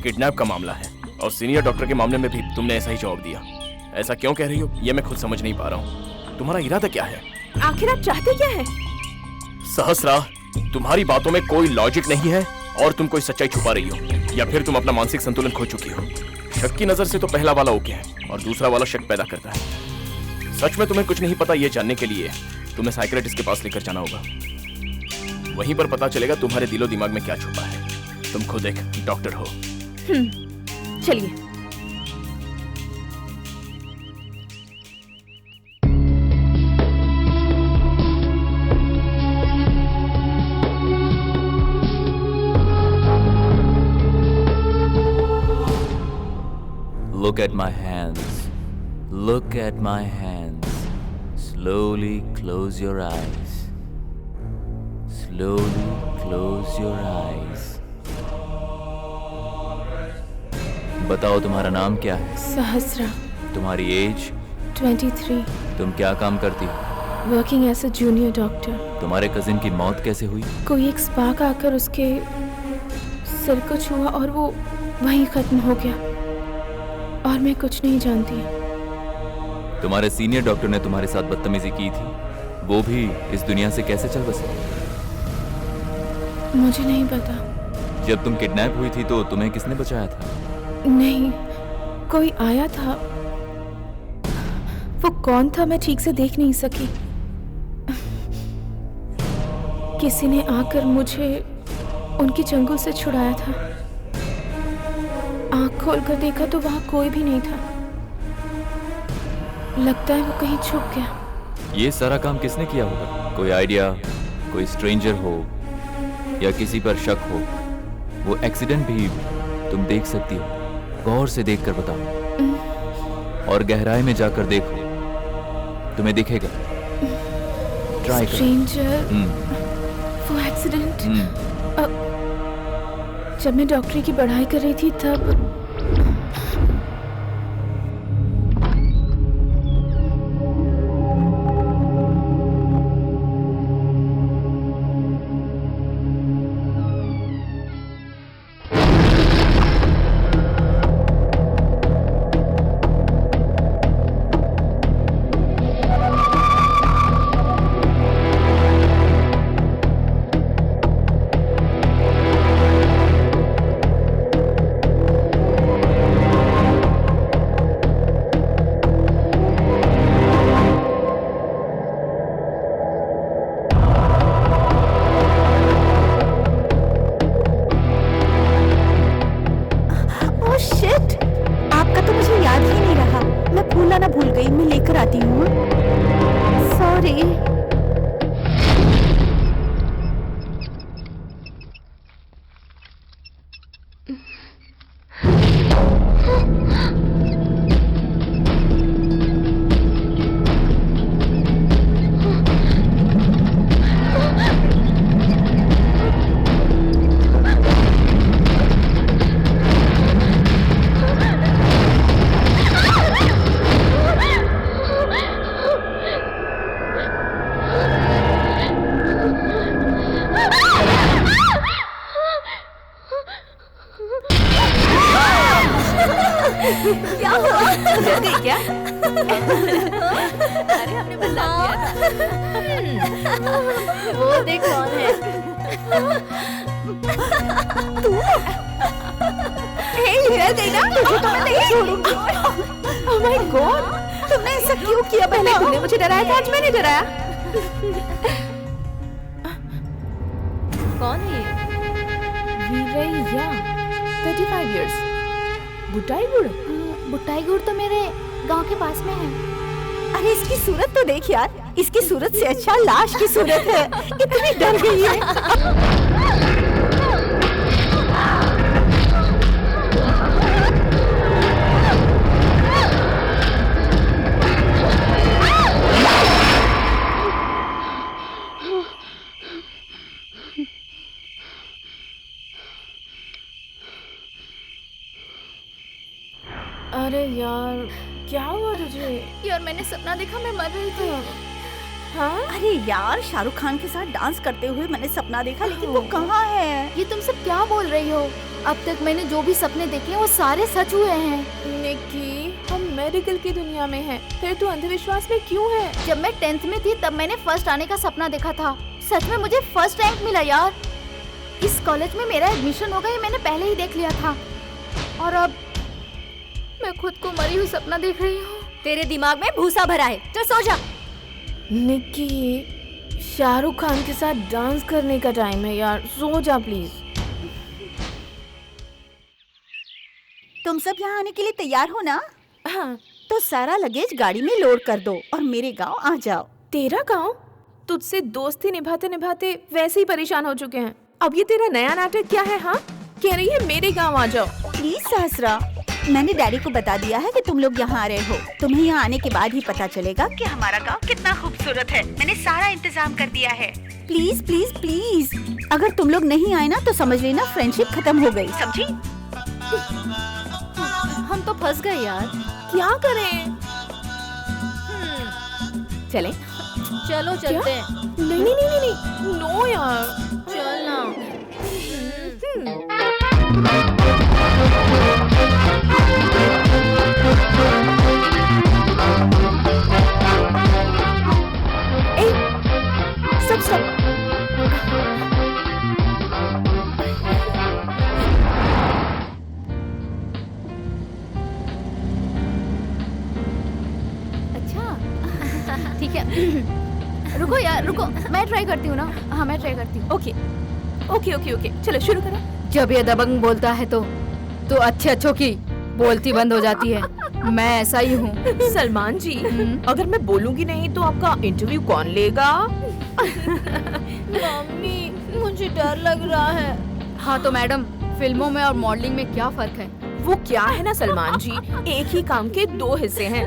[SPEAKER 12] किडनैप का मामला है और सीनियर डॉक्टर के मामले में भी तुमने ऐसा ही जवाब दिया। ऐसा क्यों कह रही हो ये मैं खुद समझ नहीं पा रहा हूँ। तुम्हारा इरादा क्या है?
[SPEAKER 4] आखिर आप चाहते क्या है?
[SPEAKER 12] सहस्रा, तुम्हारी बातों में कोई लॉजिक नहीं है और तुम कोई सच्चाई छुपा रही हो, या फिर तुम अपना मानसिक संतुलन खो चुकी हो। शक की नजर से तो पहला वाला ओके है और दूसरा वाला शक पैदा करता है। सच में तुम्हें कुछ नहीं पता ये जानने के लिए तुम्हें साइकियाट्रिस्ट के पास लेकर जाना होगा। वहीं पर पता चलेगा तुम्हारे दिलो दिमाग में क्या छुपा है। तुम खुद एक डॉक्टर हो।
[SPEAKER 4] चलिए।
[SPEAKER 3] Look at my hands. Look at my hands. Slowly close your eyes. Slowly close your eyes. बताओ तुम्हारा नाम क्या है?
[SPEAKER 4] सहस्रा।
[SPEAKER 3] तुम्हारी एज?
[SPEAKER 4] 23।
[SPEAKER 3] तुम क्या काम करती हो?
[SPEAKER 4] Working as a junior doctor.
[SPEAKER 3] तुम्हारे कजिन की मौत कैसे हुई?
[SPEAKER 4] कोई एक स्पार्क आकर उसके सिर को छुआ और वो वहीं खत्म हो गया, और मैं कुछ नहीं जानती।
[SPEAKER 3] तुम्हारे सीनियर डॉक्टर ने तुम्हारे साथ बदतमीजी की थी, वो भी इस दुनिया से कैसे चल बसे?
[SPEAKER 4] मुझे नहीं पता।
[SPEAKER 3] जब तुम किडनैप हुई थी तो तुम्हें किसने बचाया था?
[SPEAKER 4] नहीं, कोई आया था। वो कौन था मैं ठीक से देख नहीं सकी। किसी ने आकर मुझे उनकी चंगुल से छुड़ाया था। आंख खोलकर देखा तो वहां कोई भी नहीं था। लगता है वो कहीं छुप गया।
[SPEAKER 3] ये सारा काम किसने किया होगा? कोई आइडिया? कोई स्ट्रेंजर हो या किसी पर शक हो? वो एक्सीडेंट भी तुम देख सकती हो। गौर से देखकर बताओ और गहराई में जाकर देखो, तुम्हें दिखेगा। ट्राई करो।
[SPEAKER 4] स्ट्रेंजर, वो एक्सीडेंट। जब मैं डॉक्टरी की पढ़ाई कर रही थी तब डर गई क्या?
[SPEAKER 1] अरे हमने बता दिया था। वो देख कौन है।
[SPEAKER 4] तू? हे निकल गई ना, तुझे तो मैं नहीं छोड़ूंगी। ओह माय गॉड, तुमने ऐसा क्यों किया? पहले तुमने मुझे डराया था, आज मैंने डराया।
[SPEAKER 1] कौन है ये?
[SPEAKER 4] वीरैया, 35 years। बुटाईगुड़?
[SPEAKER 1] बुटाईगुड़ तो मेरे गांव के पास में है।
[SPEAKER 9] अरे इसकी सूरत तो देख यार, इसकी सूरत से अच्छा लाश की सूरत है। इतनी डर गई है।
[SPEAKER 4] अरे यार, क्या हुआ तुझे?
[SPEAKER 1] यार मैंने सपना देखा, मैं मर रही थी।
[SPEAKER 4] हाँ?
[SPEAKER 9] अरे यार, शाहरुख खान के साथ डांस करते हुए मैंने सपना देखा, लेकिन वो कहाँ है?
[SPEAKER 1] ये तुम सब क्या बोल रही हो? अब तक मैंने जो भी सपने देखे हैं वो सारे सच हुए हैं।
[SPEAKER 4] निक्की, हम मेडिकल की दुनिया में हैं, फिर तू अंधविश्वास में क्यों है?
[SPEAKER 1] जब मैं 10th में थी तब मैंने फर्स्ट आने का सपना देखा था। सच में मुझे फर्स्ट रैंक मिला यार। इस कॉलेज में मेरा एडमिशन होगा ये मैंने पहले ही देख लिया था। और अब मैं खुद को मरी हुई सपना देख रही हूँ। तेरे दिमाग में भूसा भरा है, चल सो जा।
[SPEAKER 4] निक्की, शाहरुख खान के साथ डांस करने का टाइम है यार, सो जा प्लीज।
[SPEAKER 9] तुम सब यहाँ आने के लिए तैयार हो ना?
[SPEAKER 4] हाँ।
[SPEAKER 9] तो सारा लगेज गाड़ी में लोड कर दो और मेरे गांव आ जाओ।
[SPEAKER 4] तेरा गांव? तुझसे दोस्ती निभाते निभाते वैसे ही परेशान हो चुके हैं, अब ये तेरा नया नाटक क्या है? हाँ, कह रही है मेरे गांव आ जाओ।
[SPEAKER 9] प्लीज सहस्रा, मैंने डैडी को बता दिया है कि तुम लोग यहाँ आ रहे हो। तुम्हें यहाँ आने के बाद ही पता चलेगा कि हमारा गांव कितना खूबसूरत है। मैंने सारा इंतजाम कर दिया है। प्लीज प्लीज प्लीज, अगर तुम लोग नहीं आए ना तो समझ लेना फ्रेंडशिप खत्म हो गई, समझी?
[SPEAKER 1] हम तो फंस गए यार,
[SPEAKER 4] क्या करें? चले?
[SPEAKER 1] चलो चलते हैं।
[SPEAKER 4] नहीं नहीं नहीं नहीं, नो यार,
[SPEAKER 1] चलना।
[SPEAKER 4] सब
[SPEAKER 1] अच्छा ठीक है। रुको यार रुको, मैं ट्राई करती हूँ ना। हाँ मैं ट्राई करती हूँ।
[SPEAKER 4] ओके ओके ओके ओके, चलो शुरू करो।
[SPEAKER 1] जब ये दबंग बोलता है तो अच्छे अच्छों की बोलती बंद हो जाती है। मैं ऐसा ही हूँ।
[SPEAKER 4] सलमान जी, अगर मैं बोलूंगी नहीं तो आपका इंटरव्यू कौन लेगा?
[SPEAKER 1] मम्मी मुझे डर लग रहा है। हाँ तो मैडम, फिल्मों में और मॉडलिंग में क्या फर्क है?
[SPEAKER 4] वो क्या है ना सलमान जी, एक ही काम के दो हिस्से हैं।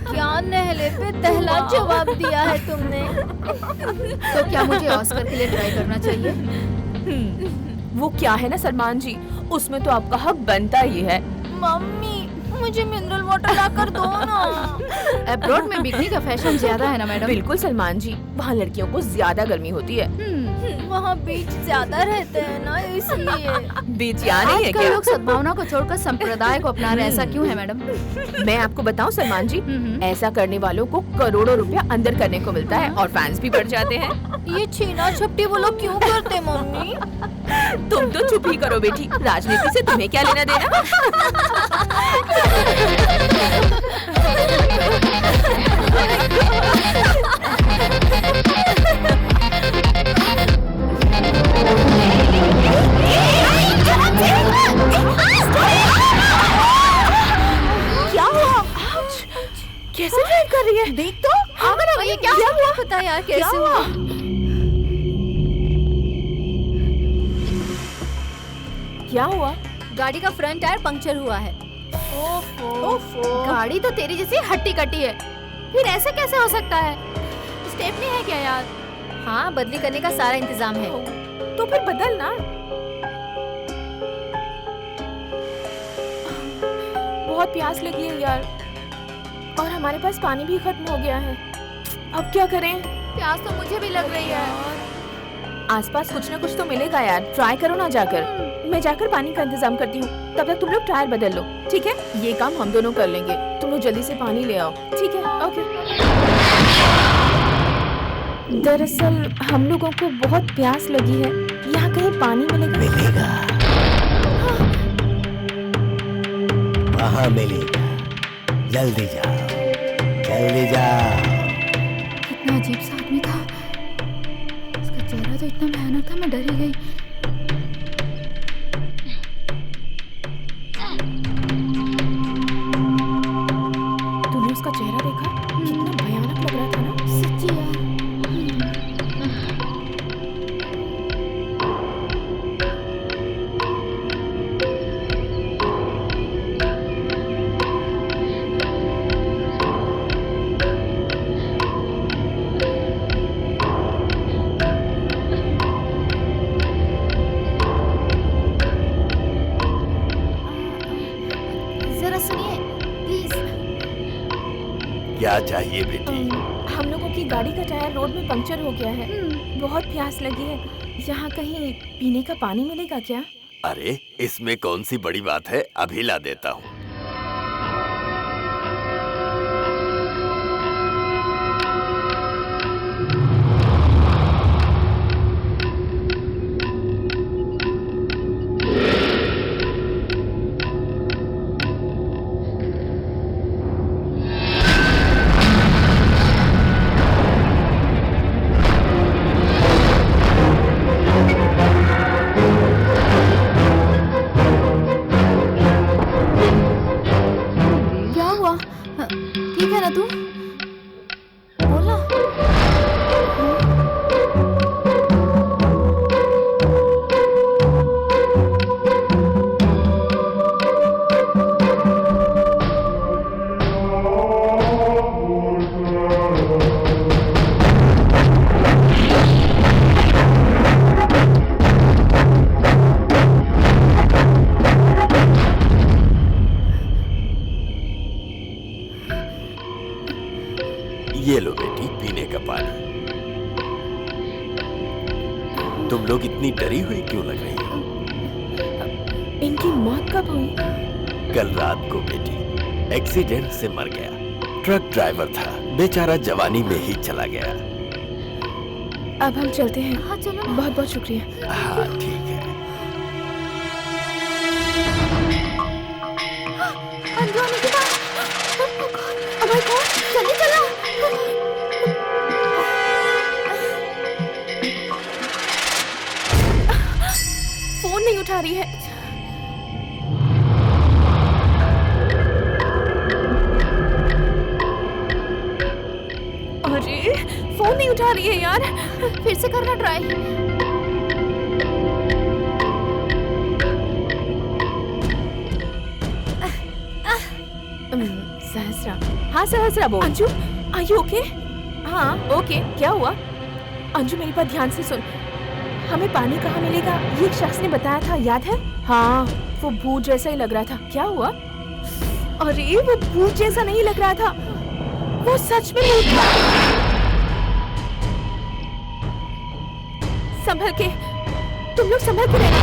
[SPEAKER 1] क्या नहले पे तहला जवाब दिया है तुमने। तो क्या मुझे ऑस्कर के लिए ट्राई करना चाहिए?
[SPEAKER 4] वो क्या है ना सलमान जी, उसमें तो आपका हक बनता ही है।
[SPEAKER 1] मम्मी मुझे मिनरल वाटर ला कर दो ना। अब्रॉड में बिकनी का फैशन ज्यादा है ना मैडम?
[SPEAKER 4] बिल्कुल सलमान जी, वहाँ लड़कियों को ज्यादा गर्मी होती है।
[SPEAKER 1] वहाँ बीच ज्यादा रहते हैं ना, इसलिए।
[SPEAKER 4] बीच यहाँ नहीं है क्या?
[SPEAKER 1] लोग सद्भावना को छोड़कर संप्रदाय को अपना रहे, ऐसा क्यों है मैडम?
[SPEAKER 4] मैं आपको बताऊं सलमान जी, ऐसा करने वालों को करोड़ों रुपया अंदर करने को मिलता है और फैंस भी बढ़ जाते हैं।
[SPEAKER 1] ये छीना झपटी वो लोग क्यों करते मम्मी?
[SPEAKER 4] तुम तो चुप ही करो बेटी, राजनीति से तुम्हें क्या लेना देना?
[SPEAKER 9] क्या हुआ?
[SPEAKER 4] कैसे ड्राइव कर रही है?
[SPEAKER 9] देख तो।
[SPEAKER 1] ये क्या हुआ? पता यार कैसे हुआ?
[SPEAKER 4] क्या हुआ?
[SPEAKER 1] गाड़ी का फ्रंट टायर पंक्चर हुआ है।
[SPEAKER 4] ओफो।
[SPEAKER 1] गाड़ी तो तेरी जैसी हट्टी कट्टी है, फिर ऐसे कैसे हो सकता है? स्टेपनी है क्या यार? हाँ, बदली करने का सारा इंतजाम है।
[SPEAKER 4] तो फिर बदल ना। बहुत प्यास लगी है यार, और हमारे पास पानी भी खत्म हो गया है। अब क्या करें?
[SPEAKER 1] प्यास तो मुझे भी लग रही है।
[SPEAKER 4] आसपास कुछ ना कुछ तो मिलेगा यार, ट्राई करो ना जाकर। मैं जाकर पानी का इंतजाम करती हूँ, तब तक तुम लोग टायर बदल लो, ठीक है? ये काम हम दोनों कर लेंगे। तुम लोग जल्दी से पानी ले आओ, ठीक है? ओके। दरअसल हम लोगों को बहुत प्यास लगी है, यहाँ कहीं पानी मिलेगा?
[SPEAKER 7] वहाँ मिलेगा, जल्दी जाओ, जल्दी जाओ।
[SPEAKER 1] कितना अजीब सा आदमी था, उसका चेहरा तो इतना भयानक था, मैं डर ही गई।
[SPEAKER 4] तूने उसका चेहरा देखा? कितना भयानक लग रहा था ना?
[SPEAKER 1] सच्ची यार। जरा सुनिए प्लीज।
[SPEAKER 7] क्या चाहिए बेटी?
[SPEAKER 4] हम लोगों की गाड़ी का टायर रोड में पंक्चर हो गया है, बहुत प्यास लगी है, यहाँ कहीं पीने का पानी मिलेगा क्या?
[SPEAKER 7] अरे इसमें कौन सी बड़ी बात है, अभी ला देता हूँ।
[SPEAKER 1] क्या हुआ? ठीक है ना तू? बोला।
[SPEAKER 7] ये लो बेटी पीने का पानी। तुम लोग इतनी डरी हुई क्यों लग रही हो?
[SPEAKER 4] इनकी मौत कब हुई?
[SPEAKER 7] कल रात को बेटी एक्सीडेंट से मर गया। ट्रक ड्राइवर था, बेचारा जवानी में ही चला गया।
[SPEAKER 4] अब हम चलते हैं।
[SPEAKER 1] हाँ चलो।
[SPEAKER 4] बहुत बहुत शुक्रिया।
[SPEAKER 7] हाँ ठीक है।
[SPEAKER 1] अंजू आने के बाद। Oh my God, जल्दी चलो।
[SPEAKER 4] फोन नहीं उठा रही है। अरे फोन नहीं उठा रही है यार,
[SPEAKER 1] फिर से करना ट्राई।
[SPEAKER 4] सहस्रा। हाँ सहस्रा बोल। Anju are you okay? हाँ ओके। क्या हुआ? अंजू मेरी बात ध्यान से सुन। हमें पानी कहाँ मिलेगा ये एक शख्स ने बताया था, याद है? हाँ वो भूत जैसा ही लग रहा था। क्या हुआ? अरे वो भूत जैसा नहीं लग रहा था, वो सच में भूत था। संभल के, तुम लोग संभल के रहना।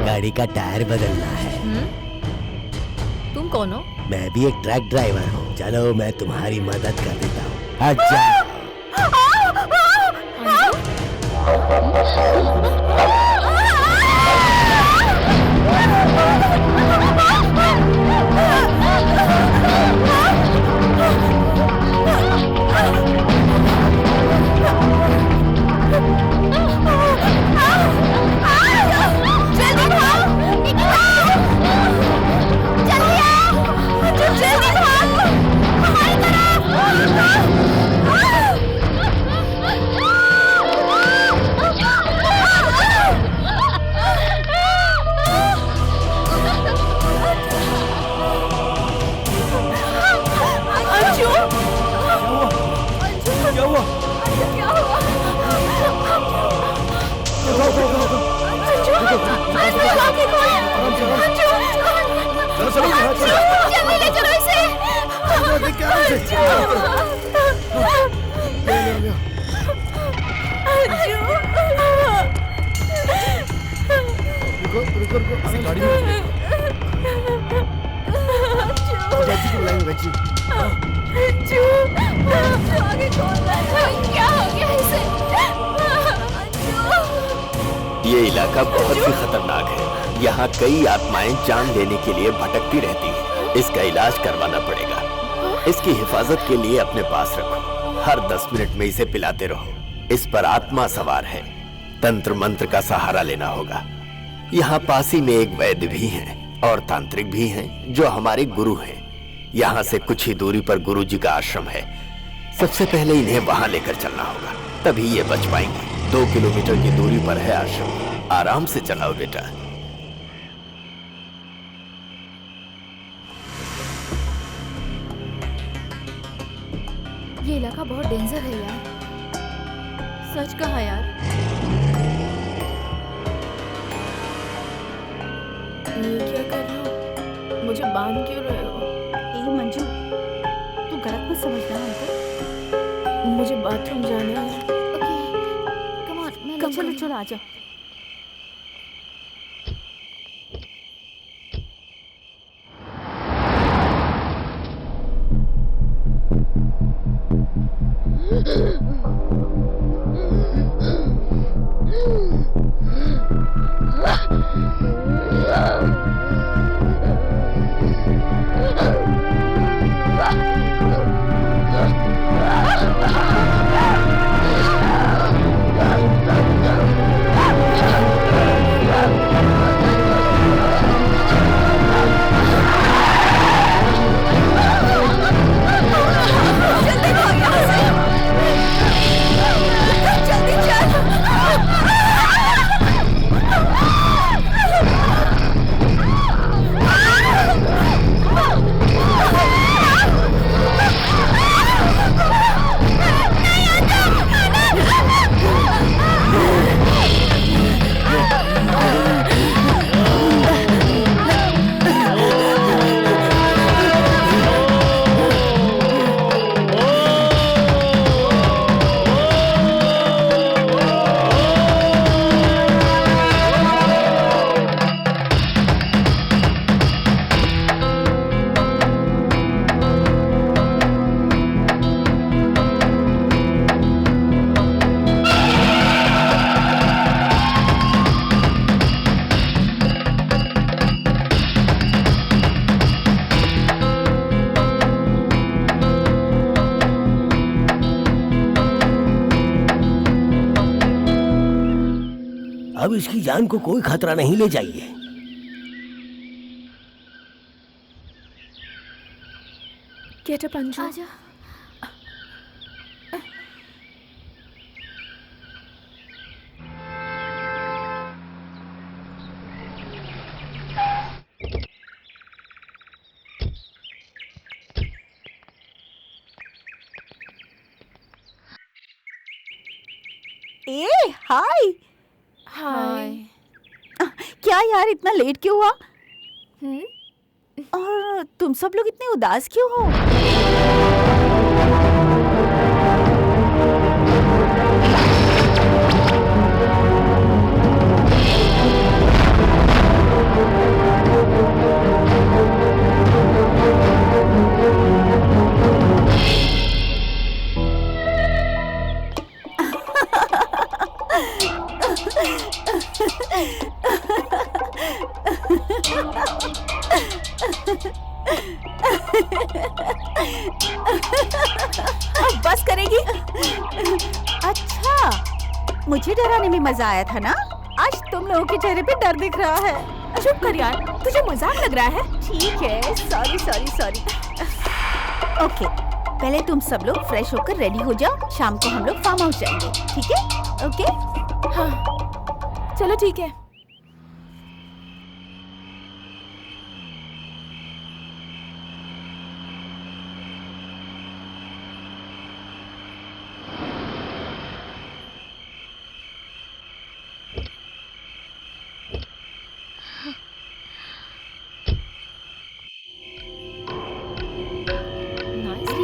[SPEAKER 7] गाड़ी का टायर बदलना है।
[SPEAKER 1] तुम कौन हो?
[SPEAKER 7] मैं भी एक ट्रक ड्राइवर हूँ। चलो मैं तुम्हारी मदद कर देता हूँ। अच्छा
[SPEAKER 8] गाड़ी में
[SPEAKER 7] चाची को बुलाएंगे बच्ची।
[SPEAKER 1] अंजू, अंजू आगे कौन है? क्या हो गया इसे? अंजू।
[SPEAKER 10] ये इलाका बहुत ही खतरनाक है। यहाँ कई आत्माएं जान लेने के लिए भटकती रहती हैं। इसका इलाज करवाना पड़ेगा। इसकी हिफाजत के लिए अपने पास रखो। हर 10 मिनट में इसे पिलाते रहो। इस पर आत्मा सवार है। तंत्र मंत्र का सहारा लेना होगा। यहाँ पास ही में एक वैद्य भी हैं और तांत्रिक भी हैं जो हमारे गुरु हैं। यहाँ से कुछ ही दूरी पर गुरु जी का आश्रम है। सबसे पहले इन्हें वहां लेकर चलना होगा, तभी ये बच पाएंगे। 2 किलोमीटर की दूरी पर है आश्रम। आराम से चलाओ बेटा।
[SPEAKER 1] ये इलाका बहुत डेंजर है यार। सच कहा यार।
[SPEAKER 4] ये क्या कर रहे हो? मुझे बांध क्यों रहे हो?
[SPEAKER 9] मंजू, तू गलत मत समझना हमको।
[SPEAKER 4] मुझे बाथरूम जाना है।
[SPEAKER 1] कम ऑन, मैं
[SPEAKER 9] चलो चलो आ जाओ।
[SPEAKER 7] अब इसकी जान को कोई खतरा नहीं ले जाइए।
[SPEAKER 4] Get up Anju.
[SPEAKER 1] आजा।
[SPEAKER 9] ए हाय।
[SPEAKER 4] हाय।
[SPEAKER 9] क्या यार इतना लेट क्यों हुआ? और तुम सब लोग इतने उदास क्यों हो?
[SPEAKER 4] अब बस करेगी?
[SPEAKER 9] अच्छा, मुझे डराने में मजा आया था ना? आज तुम लोगों के चेहरे पे डर दिख रहा है।
[SPEAKER 4] चुप कर यार, तुझे मजाक लग रहा है?
[SPEAKER 9] ठीक है, सॉरी सॉरी सॉरी। ओके, पहले तुम सब लोग फ्रेश होकर रेडी हो जाओ। शाम को हम लोग फार्म हाउस जाएंगे, ठीक है? ओके?
[SPEAKER 4] हाँ, चलो ठीक है।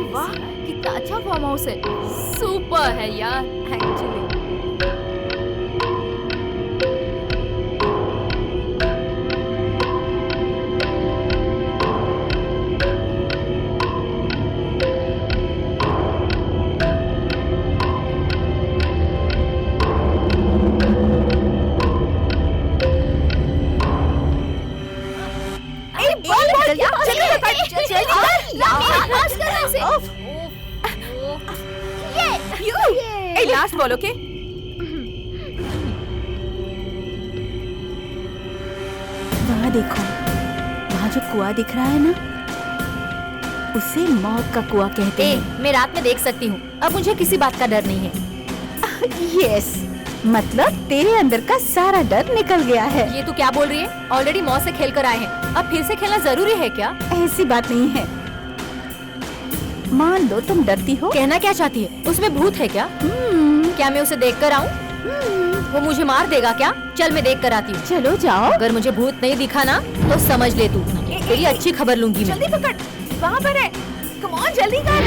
[SPEAKER 1] वाह, कितना अच्छा फार्म हाउस है। सुपर है यार एक्चुअली।
[SPEAKER 4] Last ball, okay?
[SPEAKER 9] वहाँ देखो, वहाँ जो कुआं दिख रहा है ना, उसे मौत का कुआं कहते हैं।
[SPEAKER 1] मैं रात में देख सकती हूँ, अब मुझे किसी बात का डर नहीं है।
[SPEAKER 9] यस, मतलब तेरे अंदर का सारा डर निकल गया है।
[SPEAKER 1] ये तू क्या बोल रही है? ऑलरेडी मौत से खेल कर आए हैं, अब फिर से खेलना जरूरी है क्या?
[SPEAKER 9] ऐसी बात नहीं है। मान लो तुम डरती हो।
[SPEAKER 1] कहना क्या चाहती है? उसमें भूत है क्या? क्या मैं उसे देख कर आऊँ? वो मुझे मार देगा क्या? चल मैं देख कर आती हूँ।
[SPEAKER 9] चलो जाओ।
[SPEAKER 1] अगर मुझे भूत नहीं दिखा ना तो समझ ले तू, तेरी अच्छी खबर लूंगी मैं।
[SPEAKER 4] जल्दी पकड़, वहाँ पर है। कम ऑन, जल्दी कर।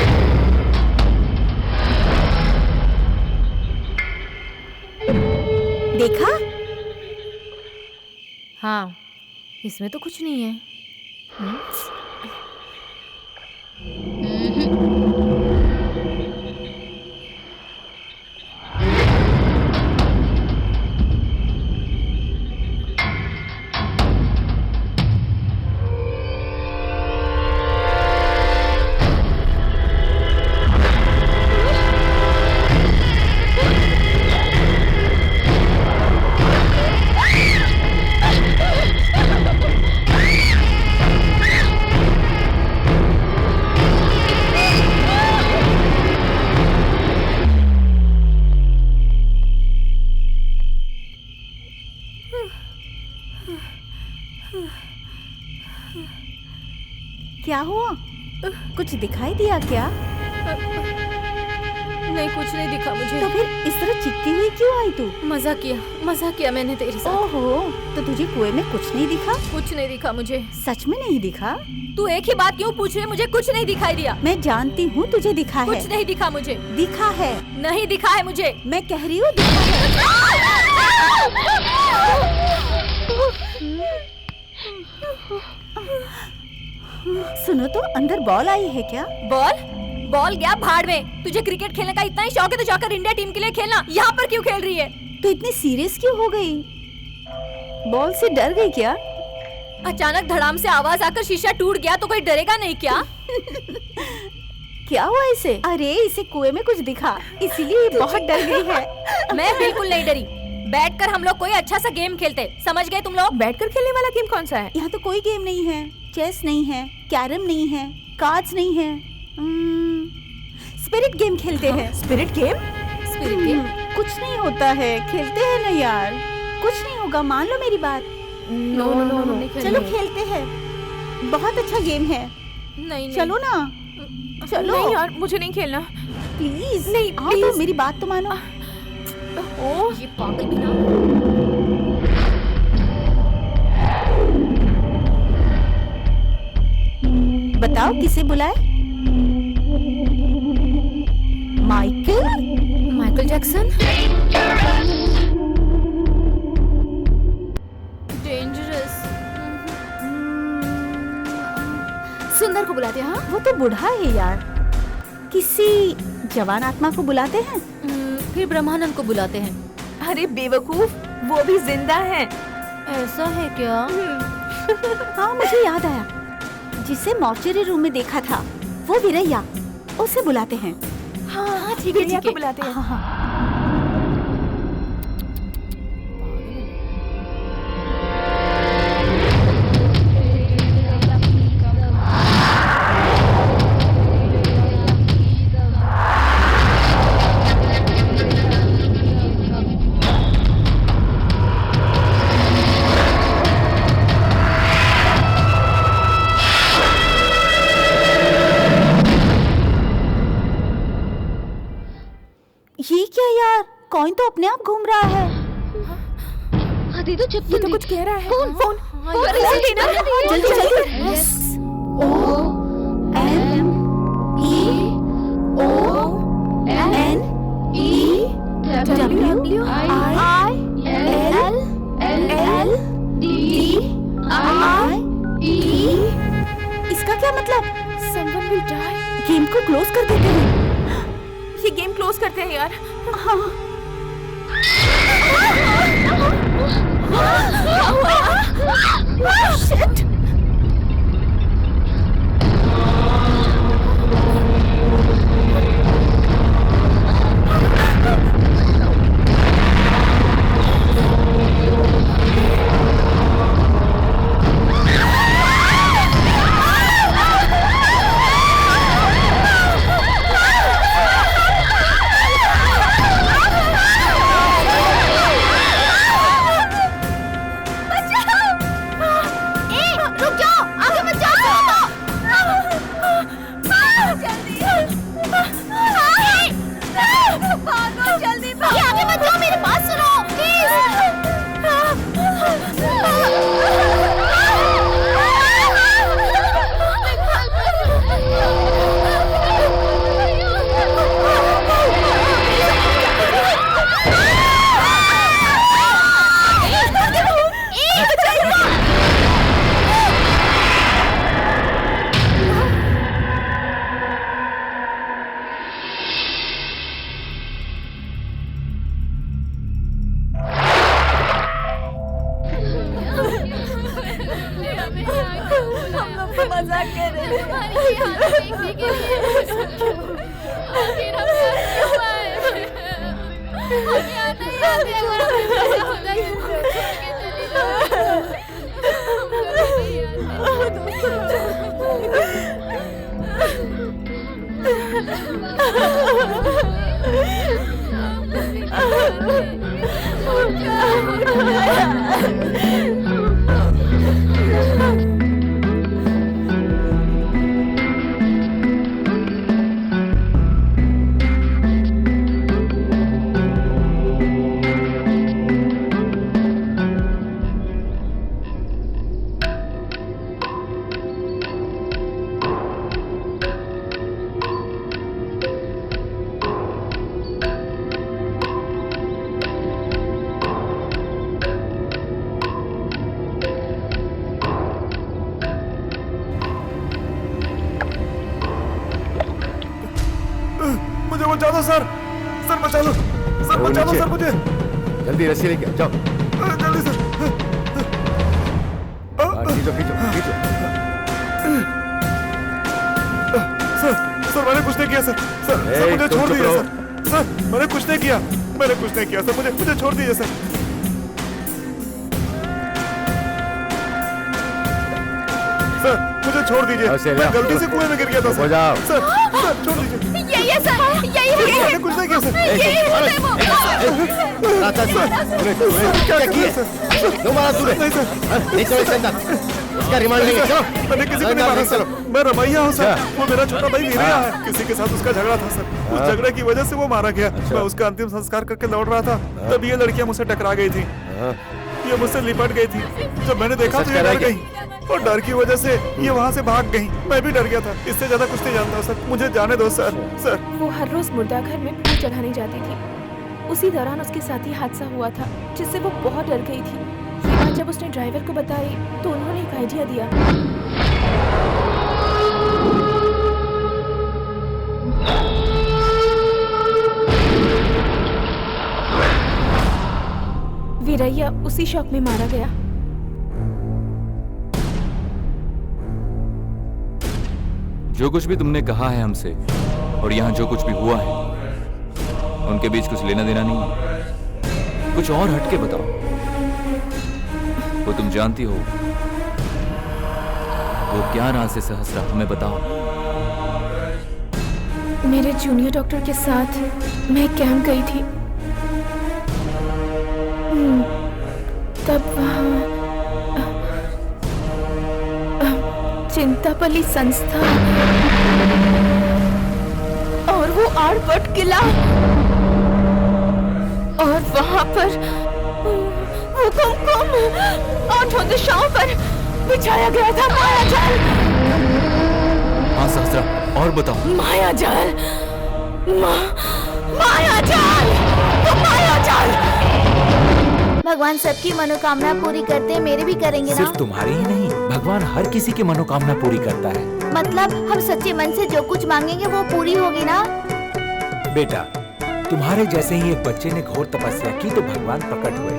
[SPEAKER 9] देखा?
[SPEAKER 1] हाँ, इसमें तो कुछ नहीं है।
[SPEAKER 9] क्या हुआ? कुछ दिखाई दिया क्या?
[SPEAKER 1] नहीं, कुछ नहीं दिखा मुझे।
[SPEAKER 9] तो फिर इस तरह चिपकी हुई क्यों आई तू?
[SPEAKER 1] मजा किया मैंने तेरे साथ।
[SPEAKER 9] ओहो, तो तुझे कुएं में कुछ नहीं दिखा?
[SPEAKER 1] कुछ नहीं दिखा मुझे।
[SPEAKER 9] सच में नहीं दिखा?
[SPEAKER 1] तू एक ही बात क्यों पूछ रही है? मुझे कुछ नहीं दिखाई दिया।
[SPEAKER 9] मैं जानती हूँ तुझे दिखा है।
[SPEAKER 1] कुछ नहीं दिखा मुझे।
[SPEAKER 9] दिखा है।
[SPEAKER 1] नहीं दिखा है मुझे।
[SPEAKER 9] मैं कह रही हूँ दिखा है। सुनो तो, अंदर बॉल आई है क्या?
[SPEAKER 1] बॉल गया भाड़ में। तुझे क्रिकेट खेलने का इतना ही शौक है तो जाकर इंडिया टीम के लिए खेलना। यहाँ पर क्यों खेल रही है?
[SPEAKER 9] तो इतनी सीरियस क्यों हो गई? बॉल से डर गई क्या?
[SPEAKER 1] अचानक धड़ाम से आवाज आकर शीशा टूट गया तो कोई डरेगा नहीं क्या?
[SPEAKER 9] क्या हुआ इसे? अरे इसे कुएं में कुछ दिखा, इसीलिए बहुत डर गई है।
[SPEAKER 1] मैं बिल्कुल नहीं डरी। बैठकर हम लोग कोई अच्छा सा गेम खेलते, समझ गए तुम लोग?
[SPEAKER 4] बैठकर खेलने वाला गेम कौन सा है?
[SPEAKER 9] यहाँ तो कोई गेम नहीं है। चेस नहीं है, कैरम नहीं है, कार्ड्स नहीं है। स्पिरिट गेम खेलते हैं।
[SPEAKER 4] Spirit game?
[SPEAKER 1] स्पिरिट गेम
[SPEAKER 9] कुछ नहीं होता है, खेलते हैं ना यार। कुछ नहीं होगा, मान लो मेरी बात।
[SPEAKER 1] नो,
[SPEAKER 9] चलो खेलते हैं, बहुत अच्छा गेम है।
[SPEAKER 1] नहीं,
[SPEAKER 9] चलो ना, चलो।
[SPEAKER 4] नहीं यार, मुझे नहीं खेलना,
[SPEAKER 9] प्लीज।
[SPEAKER 4] नहीं,
[SPEAKER 9] आओ
[SPEAKER 4] प्लीज।
[SPEAKER 9] तो मेरी बात तो मानो।
[SPEAKER 1] ये पागल भी ना।
[SPEAKER 9] बताओ किसे बुलाए?
[SPEAKER 1] Michael Jackson? डेंजरस।
[SPEAKER 9] सुंदर को बुलाते हैं। हाँ, वो तो बूढ़ा है यार। किसी जवान आत्मा को बुलाते हैं।
[SPEAKER 1] फिर ब्रह्मानंद को बुलाते हैं।
[SPEAKER 4] अरे बेवकूफ, वो भी जिंदा है।
[SPEAKER 1] ऐसा है क्या?
[SPEAKER 9] हाँ, मुझे याद आया, जिसे मॉर्चरी रूम में देखा था, वो वीरैया, उसे बुलाते हैं।
[SPEAKER 4] हाँ, ठीक है, ठीक है, बुलाते हैं।
[SPEAKER 9] हाँ। ये क्या यार, कॉइन तो अपने आप घूम रहा है।
[SPEAKER 6] दे दो, जब
[SPEAKER 4] ये तो कुछ कह रहा है। फोन
[SPEAKER 9] जल्दी जल्दी। O M E O N E W I L L D I E। इसका क्या मतलब?
[SPEAKER 4] Someone will die।
[SPEAKER 9] गेम को क्लोज कर देते हैं।
[SPEAKER 4] ये गेम क्लोज करते हैं यार।
[SPEAKER 9] हाँ। Shit!
[SPEAKER 1] हमारी हालत देखने के लिए आखिर हम यहाँ क्यों आए? हम यहाँ नहीं आते अगर हमें पता होता कि तुम छोड़ के चली जाओगी। हम कभी नहीं
[SPEAKER 5] मुझे बचा दो सर, सर बचा लो, सर बचा लो सर मुझे,
[SPEAKER 7] जल्दी रस्सी लेके आओ, जाओ
[SPEAKER 5] जल्दी सर।
[SPEAKER 7] खींचो खींचो खींचो।
[SPEAKER 5] सर सर मैंने कुछ नहीं किया सर, सर मुझे छोड़ दीजिए सर, मैंने कुछ नहीं किया, मैंने कुछ नहीं किया सर, मुझे छोड़ दीजिए सर। सर मुझे छोड़ दीजिए, मैं गलती से कुएं में गिर गया था सर, सर सर छोड़ दीजिए।
[SPEAKER 1] यही है सर, यही है।
[SPEAKER 5] मैंने कुछ नहीं किया सर,
[SPEAKER 1] यही है वो।
[SPEAKER 5] क्या किया सर?
[SPEAKER 7] क्यों मारा तूने?
[SPEAKER 5] नहीं सर,
[SPEAKER 7] नहीं चलो इसके अंदर, इसका रिमांड लेंगे, चलो।
[SPEAKER 5] मैंने किसी को नहीं मारा सर, मैं रमैया हूँ सर, वो मेरा छोटा भाई वीरैया है, किसी के साथ उसका झगड़ा था सर, उस झगड़े की वजह से वो मारा गया। मैं उसका अंतिम संस्कार करके लौट रहा था, तब ये लड़कियां मुझसे टकरा गई थी, ये मुझसे लिपट गई थी। जब मैंने देखा तो ये डर गई और डर की वजह से ये वहाँ से भाग गई। मैं भी डर गया था, इससे ज्यादा कुछ नहीं जानता सर, मुझे जाने दो सर। सर
[SPEAKER 4] वो हर रोज मुर्दाघर में फूल चढ़ाने जाती थी। उसी दौरान उसके साथ ही हादसा हुआ था, जिससे वो बहुत डर गई थी। ये बात जब उसने ड्राइवर को बताई तो उन्होंने एक आइडिया दिया। वीरैया उसी शौक में मारा गया।
[SPEAKER 3] जो कुछ भी तुमने कहा है हमसे और यहाँ जो कुछ भी हुआ है, उनके बीच कुछ लेना देना नहीं है। कुछ और हटके बताओ। वो तुम जानती हो वो क्या राज से सहस्रा, हमें बताओ।
[SPEAKER 4] मेरे जूनियर डॉक्टर के साथ मैं कैंप गई थी, तब वहाँ चिंतापल्ली संस्था और वो आड़पट किला, और वहाँ पर वो कुमकुम 8 दिशाओं पर बिछाया गया था माया जाल।
[SPEAKER 3] हाँ सहस्रा, और बताओ।
[SPEAKER 4] माया जाल, माया जाल, वो माया जाल।
[SPEAKER 9] भगवान सबकी मनोकामना पूरी करते हैं, मेरे भी करेंगे ना?
[SPEAKER 11] सिर्फ तुम्हारी ही नहीं, भगवान हर किसी की मनोकामना पूरी करता है।
[SPEAKER 9] मतलब हम सच्चे मन से जो कुछ मांगेंगे वो पूरी होगी ना?
[SPEAKER 11] बेटा, तुम्हारे जैसे ही एक बच्चे ने घोर तपस्या की तो भगवान प्रकट हुए।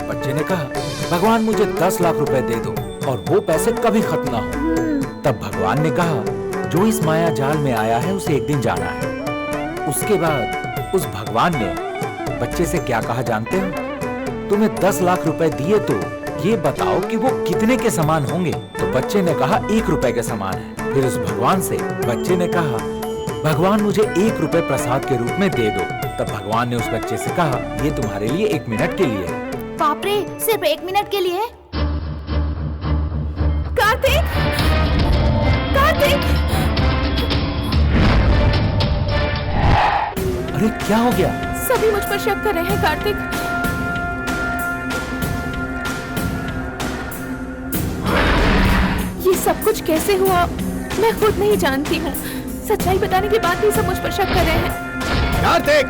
[SPEAKER 11] बच्चे ने कहा, भगवान मुझे 10 लाख रुपए दे दो और वो पैसे कभी खत्म ना हो। तब भगवान ने कहा, जो इस माया जाल में आया है उसे एक दिन जाना है। उसके बाद उस भगवान ने बच्चे से क्या कहा जानते हो? तुम्हें 10 लाख रुपए दिए तो ये बताओ कि वो कितने के समान होंगे। तो बच्चे ने कहा 1 रुपए के समान है। फिर उस भगवान से बच्चे ने कहा, भगवान मुझे 1 रुपए प्रसाद के रूप में दे दो। तब भगवान ने उस बच्चे से कहा, ये तुम्हारे लिए 1 मिनट के लिए है।
[SPEAKER 9] बाप रे, सिर्फ 1 मिनट के लिए?
[SPEAKER 4] कार्तिक, कार्तिक!
[SPEAKER 11] अरे क्या हो गया?
[SPEAKER 4] सभी मुझ पर शक कर रहे हैं कार्तिक। ये सब कुछ कैसे हुआ मैं खुद नहीं जानती हूँ। सच्चाई बताने के बाद भी सब मुझ पर शक कर रहे हैं।
[SPEAKER 7] कार्तिक,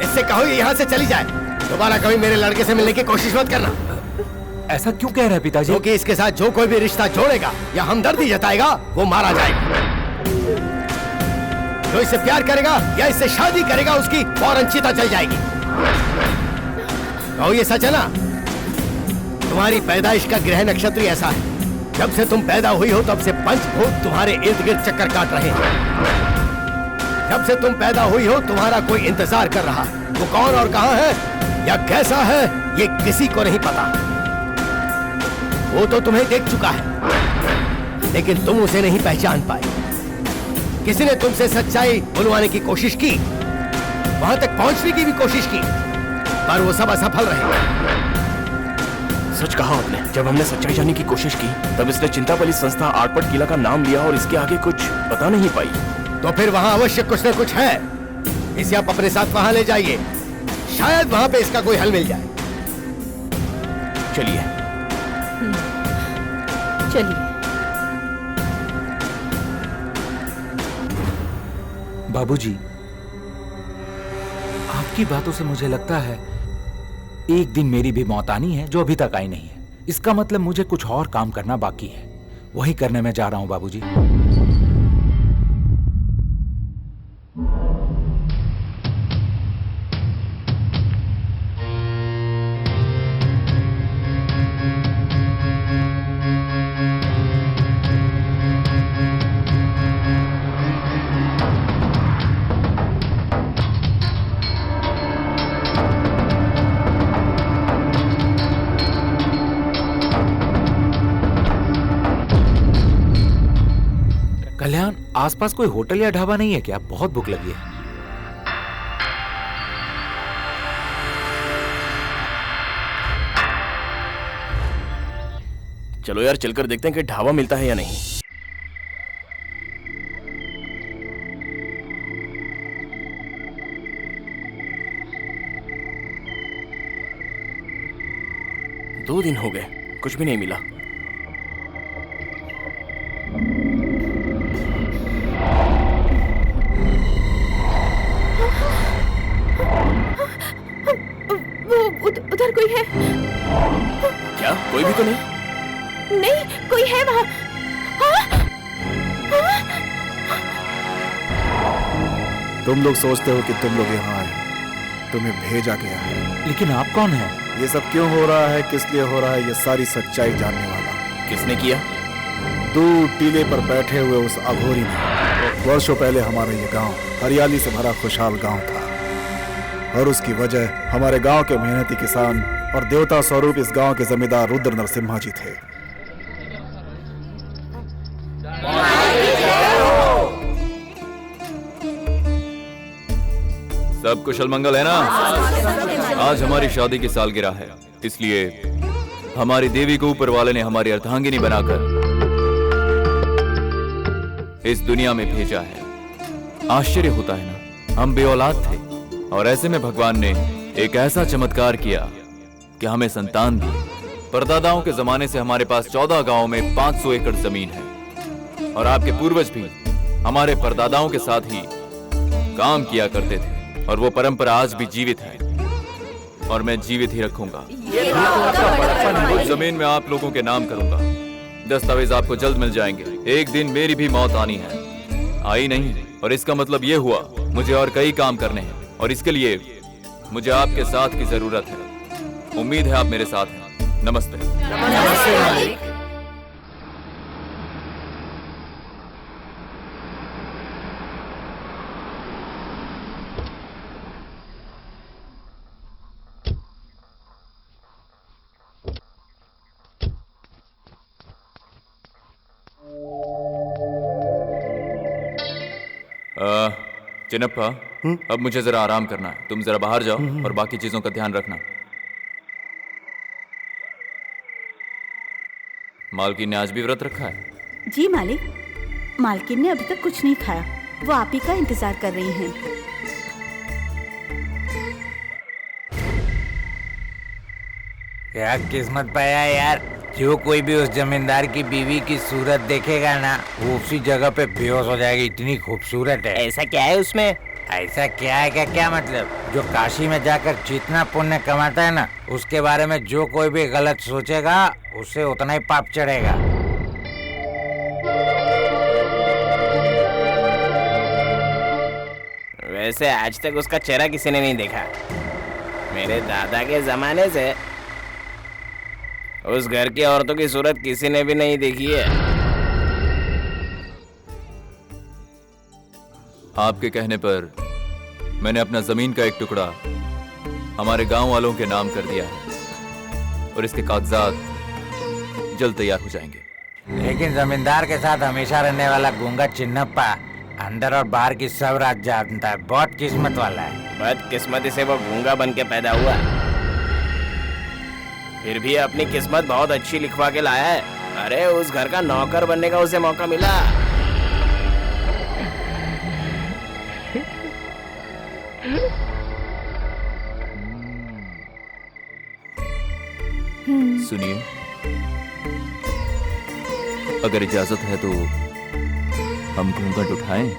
[SPEAKER 7] इससे कहो ये यहाँ से चली जाए, दोबारा कभी मेरे लड़के से मिलने की कोशिश मत करना।
[SPEAKER 11] ऐसा क्यों कह रहे हैं पिताजी?
[SPEAKER 7] क्योंकि इसके साथ जो कोई भी रिश्ता जोड़ेगा या हमदर्दी जताएगा वो मारा जाएगा। जो इससे प्यार करेगा या इससे शादी करेगा उसकी फौरन चिता चल जाएगी। कहो ये सच है ना? तुम्हारी पैदाइश का ग्रह नक्षत्र ऐसा है, जब से तुम पैदा हुई हो तब से पंचभूत तुम्हारे इर्द गिर्द चक्कर काट रहे हैं। जब से तुम पैदा हुई हो तुम्हारा कोई इंतजार कर रहा है। वो कौन और कहां है या कैसा है ये किसी को नहीं पता। वो तो तुम्हें देख चुका है लेकिन तुम उसे नहीं पहचान पाए। किसी ने तुमसे सच्चाई बुलवाने की कोशिश की, वहां तक पहुंचने की भी कोशिश की, पर वो सब असफल रहे।
[SPEAKER 12] सच कहा आपने। जब हमने सच्चाई जानने की कोशिश की तब इसने चिंतापली संस्था आटपट किला का नाम लिया और इसके आगे कुछ पता नहीं पाई।
[SPEAKER 7] तो फिर वहां अवश्य कुछ न कुछ है। इसे आप अपने साथ वहां ले जाइए, शायद वहां पे इसका कोई हल मिल जाए।
[SPEAKER 12] चलिए
[SPEAKER 1] चलिए।
[SPEAKER 11] बाबूजी, आपकी बातों से मुझे लगता है एक दिन मेरी भी मौत आनी है जो अभी तक आई नहीं है। इसका मतलब मुझे कुछ और काम करना बाकी है, वही करने में जा रहा हूं बाबूजी। कल्याण, आसपास कोई होटल या ढाबा नहीं है क्या? बहुत भूख लगी है।
[SPEAKER 12] चलो यार, चलकर देखते हैं कि ढाबा मिलता है या नहीं। दो दिन हो गए, कुछ भी नहीं मिला।
[SPEAKER 4] उधर कोई है
[SPEAKER 12] क्या? कोई भी तो नहीं।
[SPEAKER 4] नहीं, कोई है वहाँ।
[SPEAKER 5] तुम लोग सोचते हो कि तुम लोग यहाँ आए, तुम्हें भेजा गया है।
[SPEAKER 11] लेकिन आप कौन हैं?
[SPEAKER 5] ये सब क्यों हो रहा है, किस लिए हो रहा है, ये सारी सच्चाई जानने वाला।
[SPEAKER 12] किसने किया?
[SPEAKER 5] दूर टीले पर बैठे हुए उस अघोरी ने। वर्षों पहले हमारा ये गांव हरियाली से भरा खुशहाल गांव था और उसकी वजह हमारे गांव के मेहनती किसान और देवता स्वरूप इस गांव के जमींदार रुद्र नरसिम्हा जी थे।
[SPEAKER 3] सब कुशल मंगल है ना? आज हमारी शादी की सालगिरह है, इसलिए हमारी देवी को ऊपर वाले ने हमारी अर्धांगिनी बनाकर इस दुनिया में भेजा है। आश्चर्य होता है ना, हम बेऔलाद थे और ऐसे में भगवान ने एक ऐसा चमत्कार किया कि हमें संतान दी। परदादाओं के जमाने से हमारे पास 14 गांवों में 500 एकड़ जमीन है और आपके पूर्वज भी हमारे परदादाओं के साथ ही काम किया करते थे और वो परंपरा आज भी जीवित है और मैं जीवित ही रखूंगा। उस जमीन में आप लोगों के नाम करूंगा। दस्तावेज आपको जल्द मिल जाएंगे। एक दिन मेरी भी मौत आनी है, आई नहीं, और इसका मतलब ये हुआ मुझे और कई काम करने हैं और इसके लिए मुझे आपके साथ की जरूरत है। उम्मीद है आप मेरे साथ हैं। नमस्ते।
[SPEAKER 1] नमस्ते।
[SPEAKER 3] चिनप्पा, अब मुझे जरा आराम करना है। तुम जरा बाहर जाओ और बाकी चीजों का ध्यान रखना। मालकिन ने आज भी व्रत रखा है?
[SPEAKER 9] जी मालिक, मालकिन ने अभी तक कुछ नहीं खाया। वो आप ही का इंतजार कर रही हैं।
[SPEAKER 11] क्या किस्मत पाया यार। जो कोई भी उस जमींदार की बीवी की सूरत देखेगा ना, वो उसी जगह पे बेहोश हो जाएगी। इतनी खूबसूरत है।
[SPEAKER 14] ऐसा क्या है उसमें?
[SPEAKER 11] ऐसा क्या है क्या मतलब? जो काशी में जाकर जितना पुण्य कमाता है ना, उसके बारे में जो कोई भी गलत सोचेगा उससे उतना ही पाप चढ़ेगा।
[SPEAKER 14] वैसे आज तक उसका चेहरा किसी ने नहीं देखा। मेरे दादा के जमाने से उस घर की औरतों की सूरत किसी ने भी नहीं देखी है।
[SPEAKER 3] आपके कहने पर मैंने अपना जमीन का एक टुकड़ा हमारे गांव वालों के नाम कर दिया है और इसके कागजात जल्द तैयार हो जाएंगे।
[SPEAKER 11] लेकिन जमींदार के साथ हमेशा रहने वाला गूंगा चिन्नप्पा अंदर और बाहर की सब रात जानता है। बहुत किस्मत वाला है।
[SPEAKER 14] बदकिस्मती से वो गूंगा बन के पैदा हुआ, फिर भी अपनी किस्मत बहुत अच्छी लिखवा के लाया है। अरे उस घर का नौकर बनने का उसे मौका मिला।
[SPEAKER 3] सुनिए, अगर इजाजत है तो हम घूंघट उठाएं।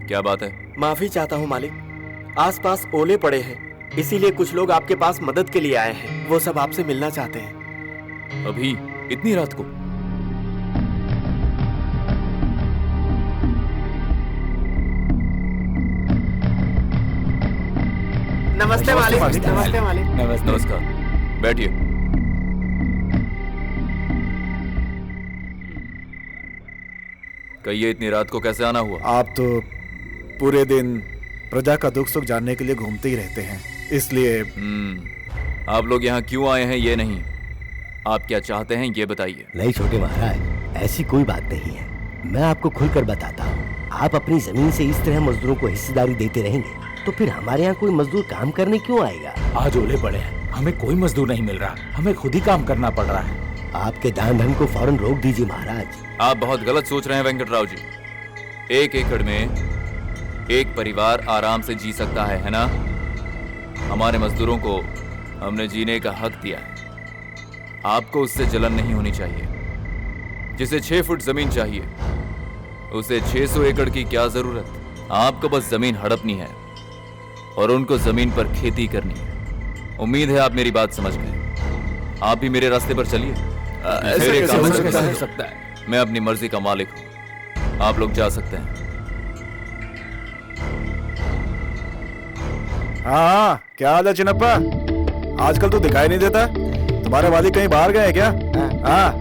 [SPEAKER 3] क्या बात है?
[SPEAKER 15] माफी चाहता हूँ मालिक, आसपास ओले पड़े हैं, इसीलिए कुछ लोग आपके पास मदद के लिए आए हैं। वो सब आपसे मिलना चाहते हैं।
[SPEAKER 3] अभी इतनी रात को?
[SPEAKER 15] नमस्ते मालिक। नमस्ते मालिक।
[SPEAKER 3] नमस्कार, बैठिए। कहिए, इतनी रात को कैसे आना हुआ?
[SPEAKER 5] आप तो पूरे दिन प्रजा का दुख सुख जानने के लिए घूमते ही रहते हैं, इसलिए
[SPEAKER 3] आप लोग यहाँ क्यों आए हैं ये नहीं, आप क्या चाहते हैं ये बताइए।
[SPEAKER 7] नहीं छोटे महाराज, ऐसी कोई बात नहीं है। मैं आपको खुलकर बताता हूँ। आप अपनी जमीन से इस तरह मजदूरों को हिस्सेदारी देते रहेंगे तो फिर हमारे यहाँ कोई मजदूर काम करने क्यों आएगा?
[SPEAKER 11] आज ओले पड़े हैं, हमें कोई मजदूर नहीं मिल रहा, हमें खुद ही काम करना पड़ रहा है।
[SPEAKER 7] आपके दान धन को फौरन रोक दीजिए महाराज।
[SPEAKER 3] आप बहुत गलत सोच रहे हैं वेंकटराव जी। 1 एकड़ में एक परिवार आराम से जी सकता है ना? हमारे मजदूरों को हमने जीने का हक दिया है। आपको उससे जलन नहीं होनी चाहिए। जिसे 6 फुट जमीन चाहिए उसे 600 एकड़ की क्या जरूरत? आपको बस जमीन हड़पनी है और उनको जमीन पर खेती करनी है। उम्मीद है आप मेरी बात समझ गए। आप भी मेरे रास्ते पर चलिए। मेरे काम हो सकता है। मैं अपनी मर्जी का मालिक हूँ। आप लोग जा सकते हैं।
[SPEAKER 5] हाँ, क्या हाल है चिन्नप्पा? आजकल तो दिखाई नहीं देता। तुम्हारे वाली कहीं बाहर गए क्या? हाँ,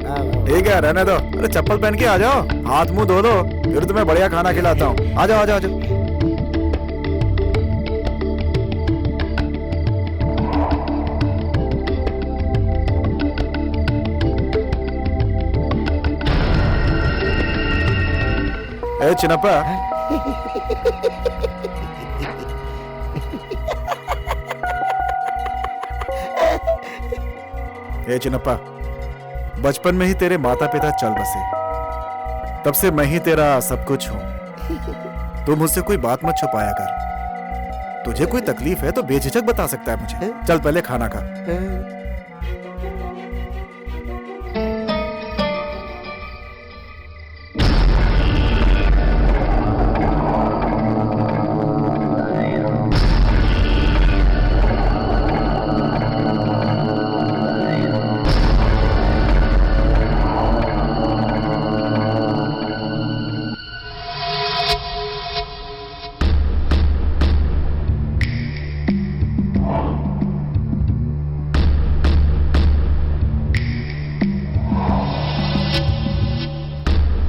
[SPEAKER 5] ठीक है, रहने दो। अरे चप्पल पहन के आ जाओ, हाथ मुंह धो लो, फिर तुम्हें बढ़िया खाना खिलाता हूँ। आ जाओ, आ जाओ, आ जाओ। ए चिन्नप्पा, ए चिन्नप्पा, बचपन में ही तेरे माता पिता चल बसे, तब से मैं ही तेरा सब कुछ हूं। तू मुझसे कोई बात मत छुपाया कर। तुझे कोई तकलीफ है तो बेझिझक बता सकता है मुझे। चल पहले खाना खा।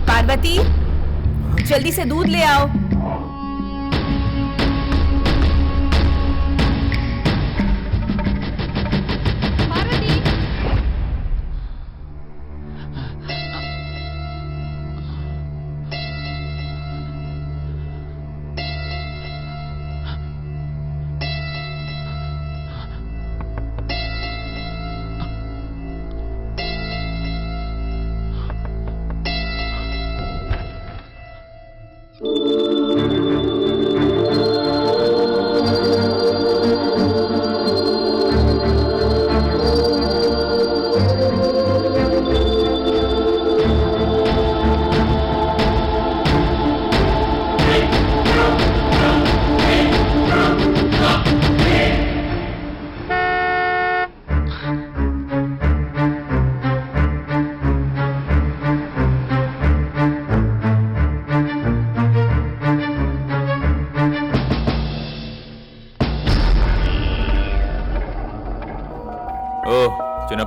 [SPEAKER 4] पार्वती, जल्दी से दूध ले आओ।
[SPEAKER 6] पार्वती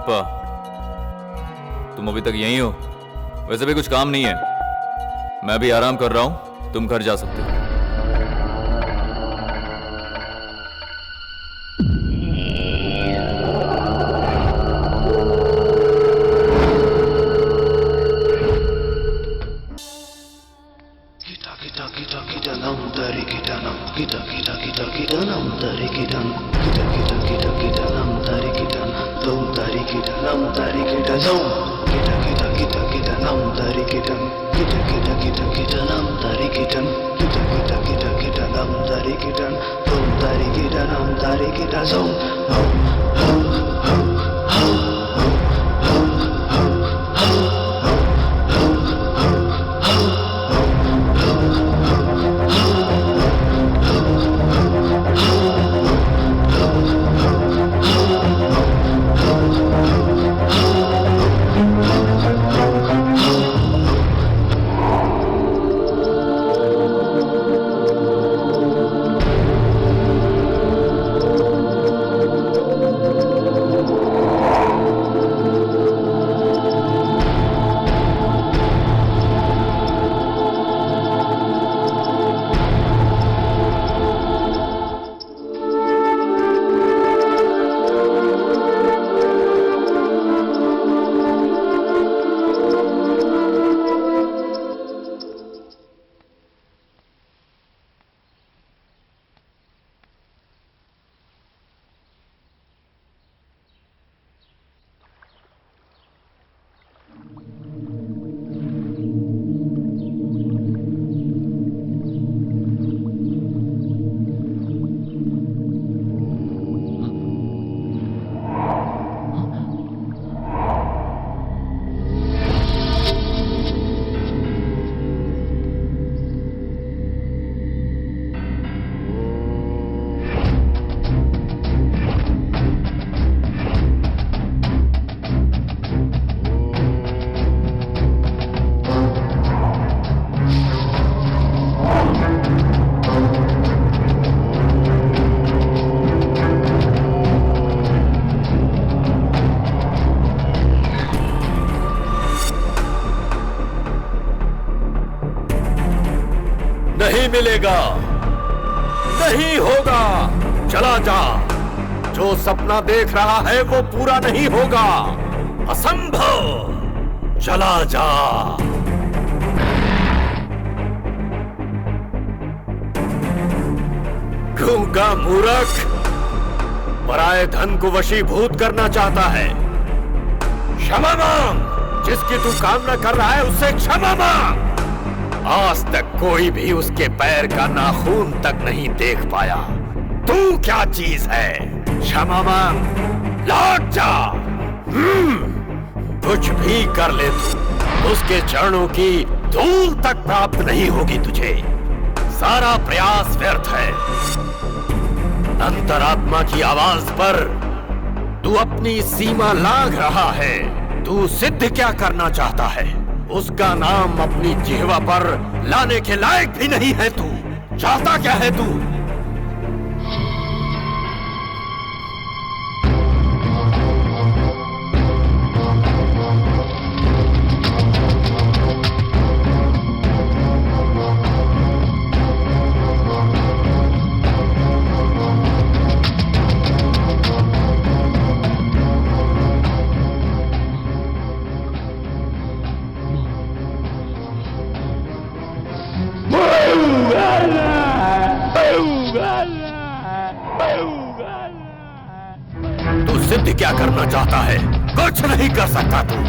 [SPEAKER 3] पुष्पा, तुम अभी तक यहीं हो? वैसे भी कुछ काम नहीं है, मैं भी आराम कर रहा हूं, तुम घर जा सकते हो।
[SPEAKER 7] नहीं मिलेगा, नहीं होगा, चला जा। जो सपना देख रहा है वो पूरा नहीं होगा, असंभव, चला जा। गूंगा मूर्ख पराये धन को वशीभूत करना चाहता है। क्षमा मांग, जिसकी तू कामना कर रहा है उससे क्षमा मांग। आज तक कोई भी उसके पैर का नाखून तक नहीं देख पाया, तू क्या चीज है? क्षमा मांग, लौट जा। कुछ भी कर ले तू, उसके चरणों की धूल तक प्राप्त नहीं होगी तुझे। सारा प्रयास व्यर्थ है। अंतरात्मा की आवाज पर तू अपनी सीमा लांघ रहा है। तू सिद्ध क्या करना चाहता है? उसका नाम अपनी जिह्वा पर लाने के लायक भी नहीं है तू। चाहता क्या है तू? तू सिद्ध क्या करना चाहता है? कुछ नहीं कर सकता तू।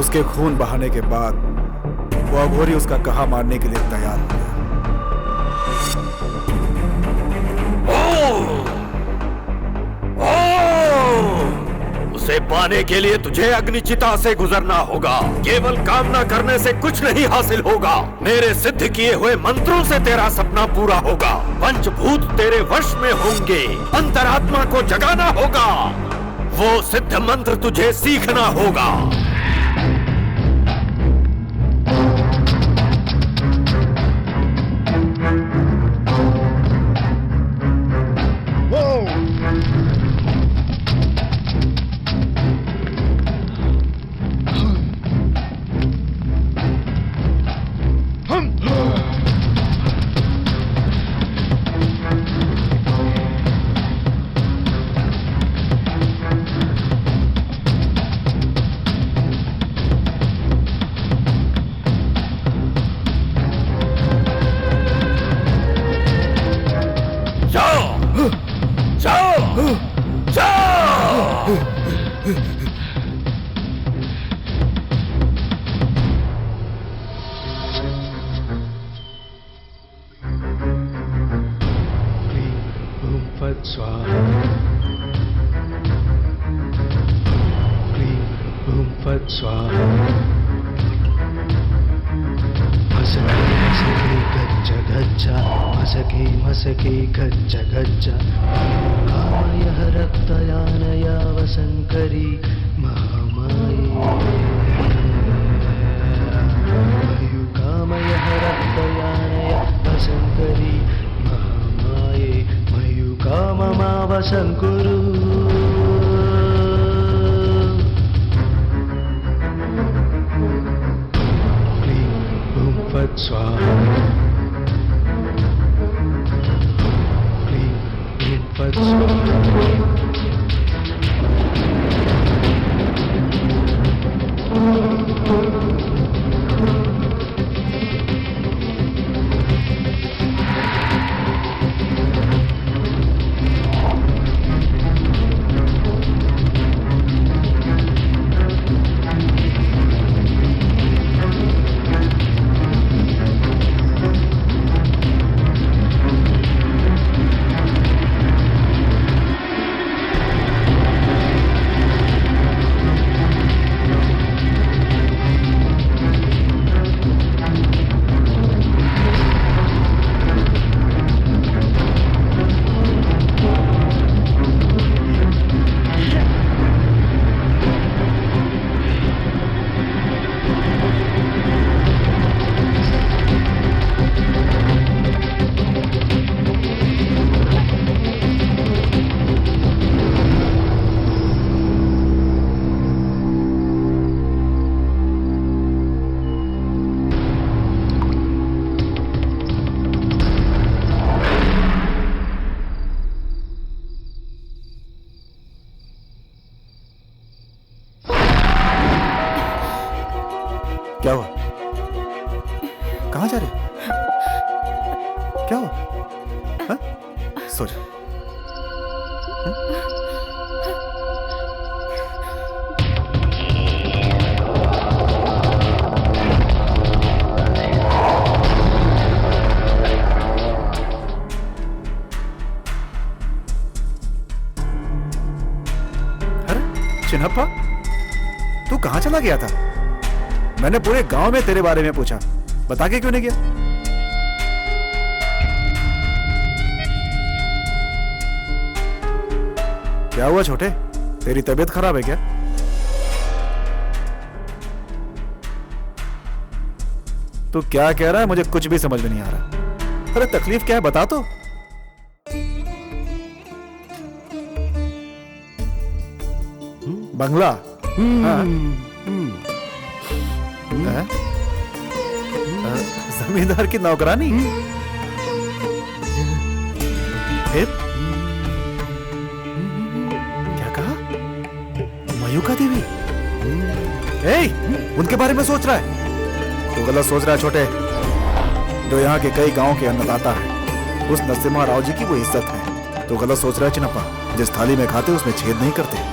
[SPEAKER 5] उसके खून बहाने के बाद वो अघोरी उसका कहा मारने के लिए तैयार हो गया।
[SPEAKER 7] उसे पाने के लिए तुझे अग्निचिता से गुजरना होगा। केवल कामना करने से कुछ नहीं हासिल होगा। मेरे सिद्ध किए हुए मंत्रों से तेरा सपना पूरा होगा। पंचभूत तेरे वश में होंगे। अंतरात्मा को जगाना होगा। वो सिद्ध मंत्र तुझे सीखना होगा।
[SPEAKER 16] मसके गच्छ गच्छ कामयः रक्तयानया वसङ्करी महामाये मयुकामयः रक्तयानया वसङ्करी महामाये मयुकाममावसङ्कुरु क्लीं हुं फट् स्वाहा
[SPEAKER 5] क्या हुआ? कहाँ जा रहे हो? क्या हुआ? हाँ? सो जा। अरे चिन्हप्पा, तू कहाँ चला गया था? मैंने पूरे गांव में तेरे बारे में पूछा, बता के क्यों नहीं गया? क्या हुआ छोटे, तेरी तबीयत खराब है क्या? तू क्या कह रहा है? मुझे कुछ भी समझ में नहीं आ रहा। अरे तकलीफ क्या है बता तो। बंगला? हाँ। जमींदार की नौकरानी? फिर क्या कहा? मयूका देवी? उनके बारे में सोच रहा है? तो गलत सोच रहा है छोटे। जो यहाँ के कई गांव के अन्नदाता है, उस नरसिम्हा राव जी की वो इज्जत है। तो गलत सोच रहा है चिन्नप्पा। जिस थाली में खाते उसमें छेद नहीं करते।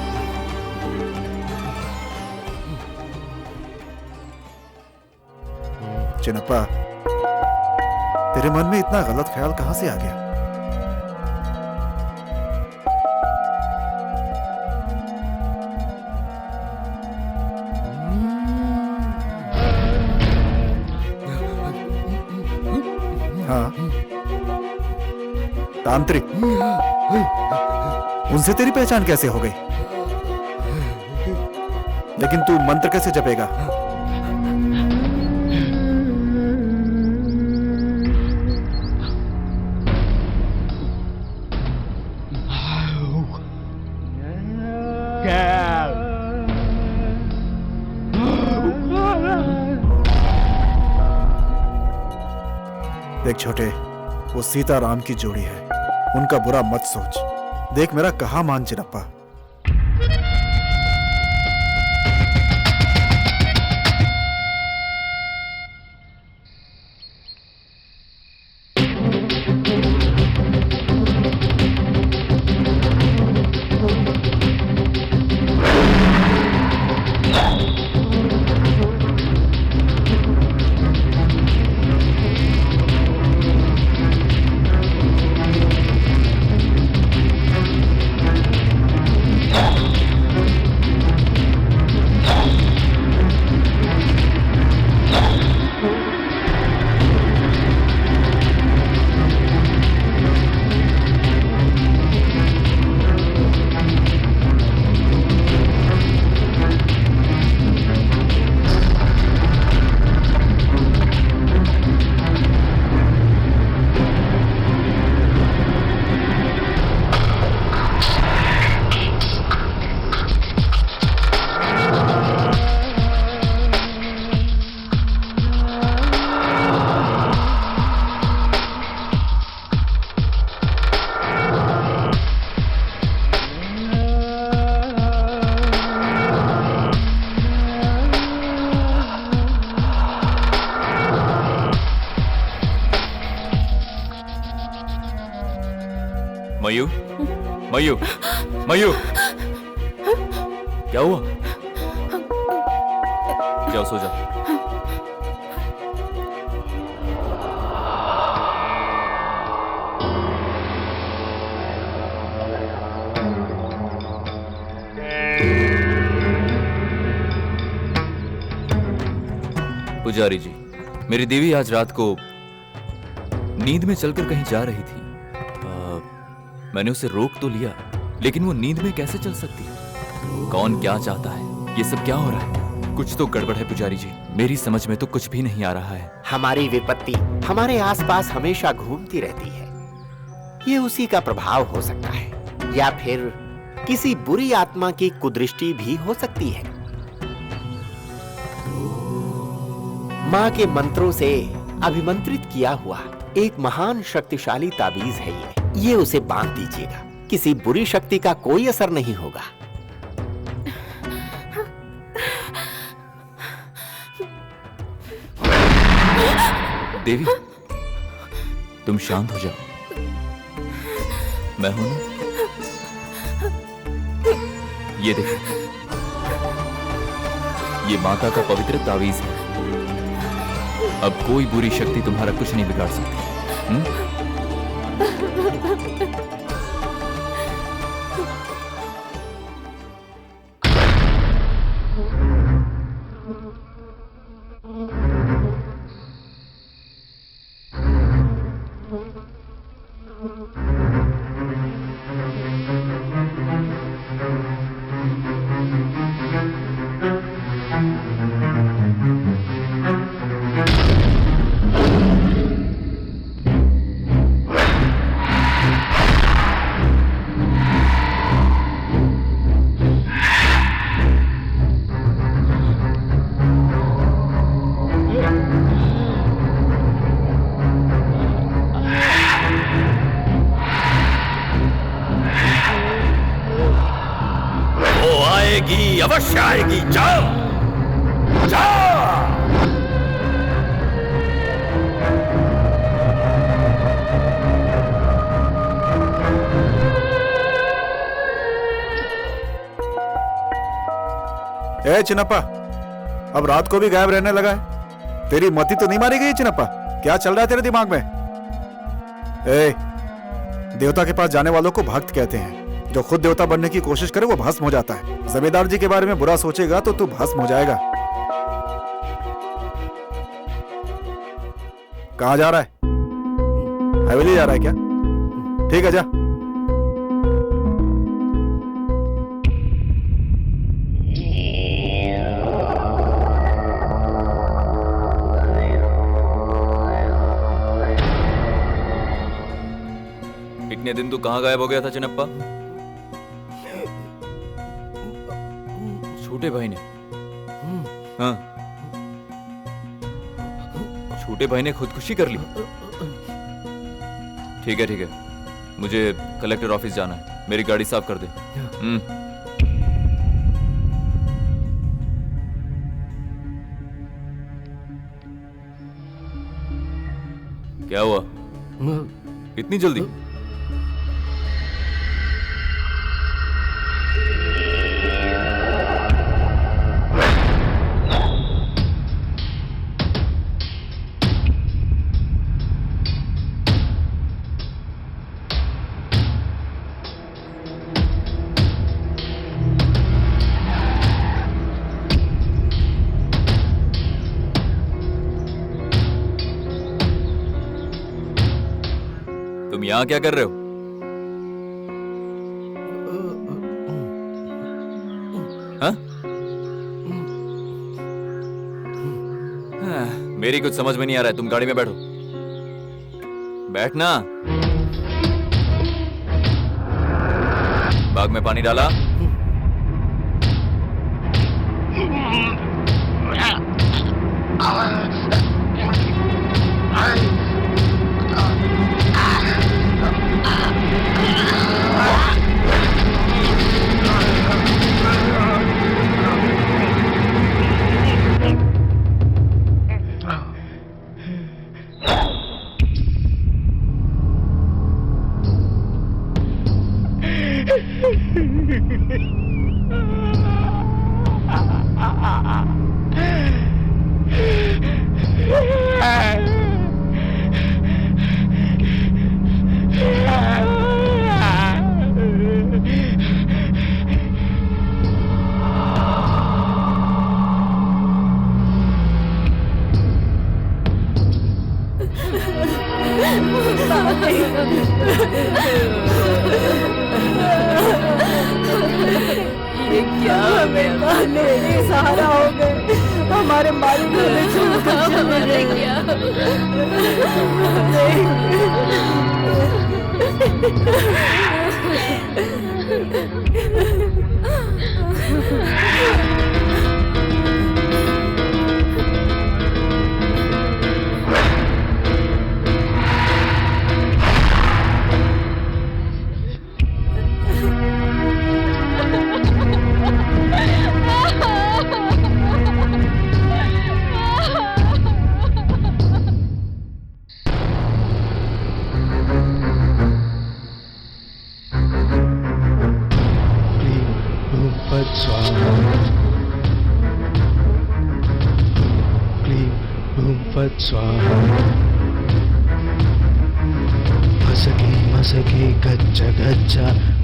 [SPEAKER 5] चिन्नप्पा, तेरे मन में इतना गलत ख्याल कहां से आ गया? हाँ तांत्रिक, उनसे तेरी पहचान कैसे हो गई? लेकिन तू मंत्र कैसे जपेगा? देख छोटे, वो सीता राम की जोड़ी है, उनका बुरा मत सोच। देख मेरा कहा मान चिनप्पा।
[SPEAKER 3] मयू, मयू, मयू, क्या हुआ? जाओ सो जाओ। पुजारी जी, मेरी देवी आज रात को नींद में चलकर कहीं जा रही थी। मैंने उसे रोक तो लिया, लेकिन वो नींद में कैसे चल सकती है? कौन क्या चाहता है? ये सब क्या हो रहा है? कुछ तो गड़बड़ है पुजारी जी, मेरी समझ में तो कुछ भी नहीं आ रहा है।
[SPEAKER 10] हमारी विपत्ति हमारे आसपास हमेशा घूमती रहती है। ये उसी का प्रभाव हो सकता है, या फिर किसी बुरी आत्मा की कुदृष्टि भी हो सकती है। माँ के मंत्रों से अभिमंत्रित किया हुआ एक महान शक्तिशाली ताबीज है ये उसे बांध दीजिएगा। किसी बुरी शक्ति का कोई असर नहीं होगा।
[SPEAKER 3] देवी, तुम शांत हो जाओ, मैं हूं ना। ये देखो, ये माता का पवित्र तावीज है। अब कोई बुरी शक्ति तुम्हारा कुछ नहीं बिगाड़ सकती।
[SPEAKER 7] अवश्य आएगी। जाओ जाओ।
[SPEAKER 5] ए चिनप्पा, अब रात को भी गायब रहने लगा है। तेरी मति तो नहीं मारी गई चिनप्पा? क्या चल रहा है तेरे दिमाग में? ए, देवता के पास जाने वालों को भक्त कहते हैं। जो खुद देवता बनने की कोशिश करे वो भस्म हो जाता है। जमींदार जी के बारे में बुरा सोचेगा तो तू भस्म हो जाएगा। कहां जा रहा है? हवेली जा रहा है क्या? ठीक है, जा।
[SPEAKER 3] इतने दिन तू कहाँ गायब हो गया था चिनप्पा? छोटे भाई ने हाँ, छोटे भाई ने खुदकुशी कर ली। ठीक है ठीक है, मुझे कलेक्टर ऑफिस जाना है, मेरी गाड़ी साफ कर दे। क्या हुआ इतनी जल्दी? तुम यहाँ क्या कर रहे हो? हाँ? मेरी कुछ समझ में नहीं आ रहा है, तुम गाड़ी में बैठो। बैठना। बाग में पानी डाला?
[SPEAKER 17] ये क्या हमें कहने ये सहारा हो गए, हमारे मालिक हमें छोड़कर चले
[SPEAKER 16] स्वाहा। मसके मसके गच्छ गच्छ,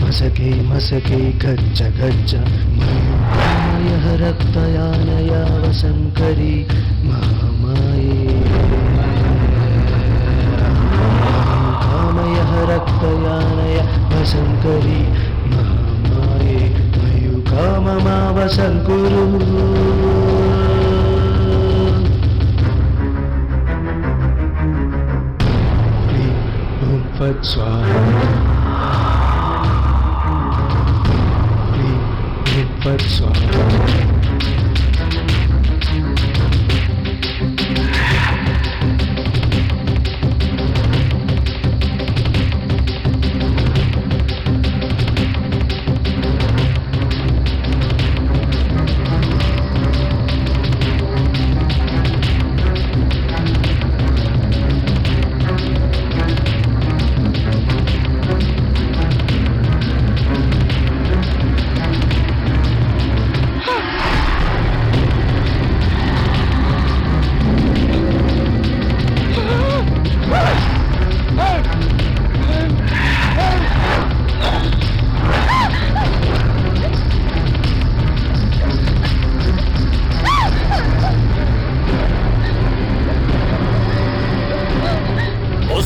[SPEAKER 16] मसके मसके गच्छ गच्छ, मयः रक्तयानय वसङ्करी महामाये। कामयः रक्तयानय वसङ्करी महामाये, मयुकाममावसङ्कुरु। स्वाहा क्लीं स्वाहा।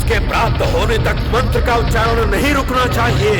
[SPEAKER 7] के प्राप्त होने तक मंत्र का उच्चारण नहीं रुकना चाहिए।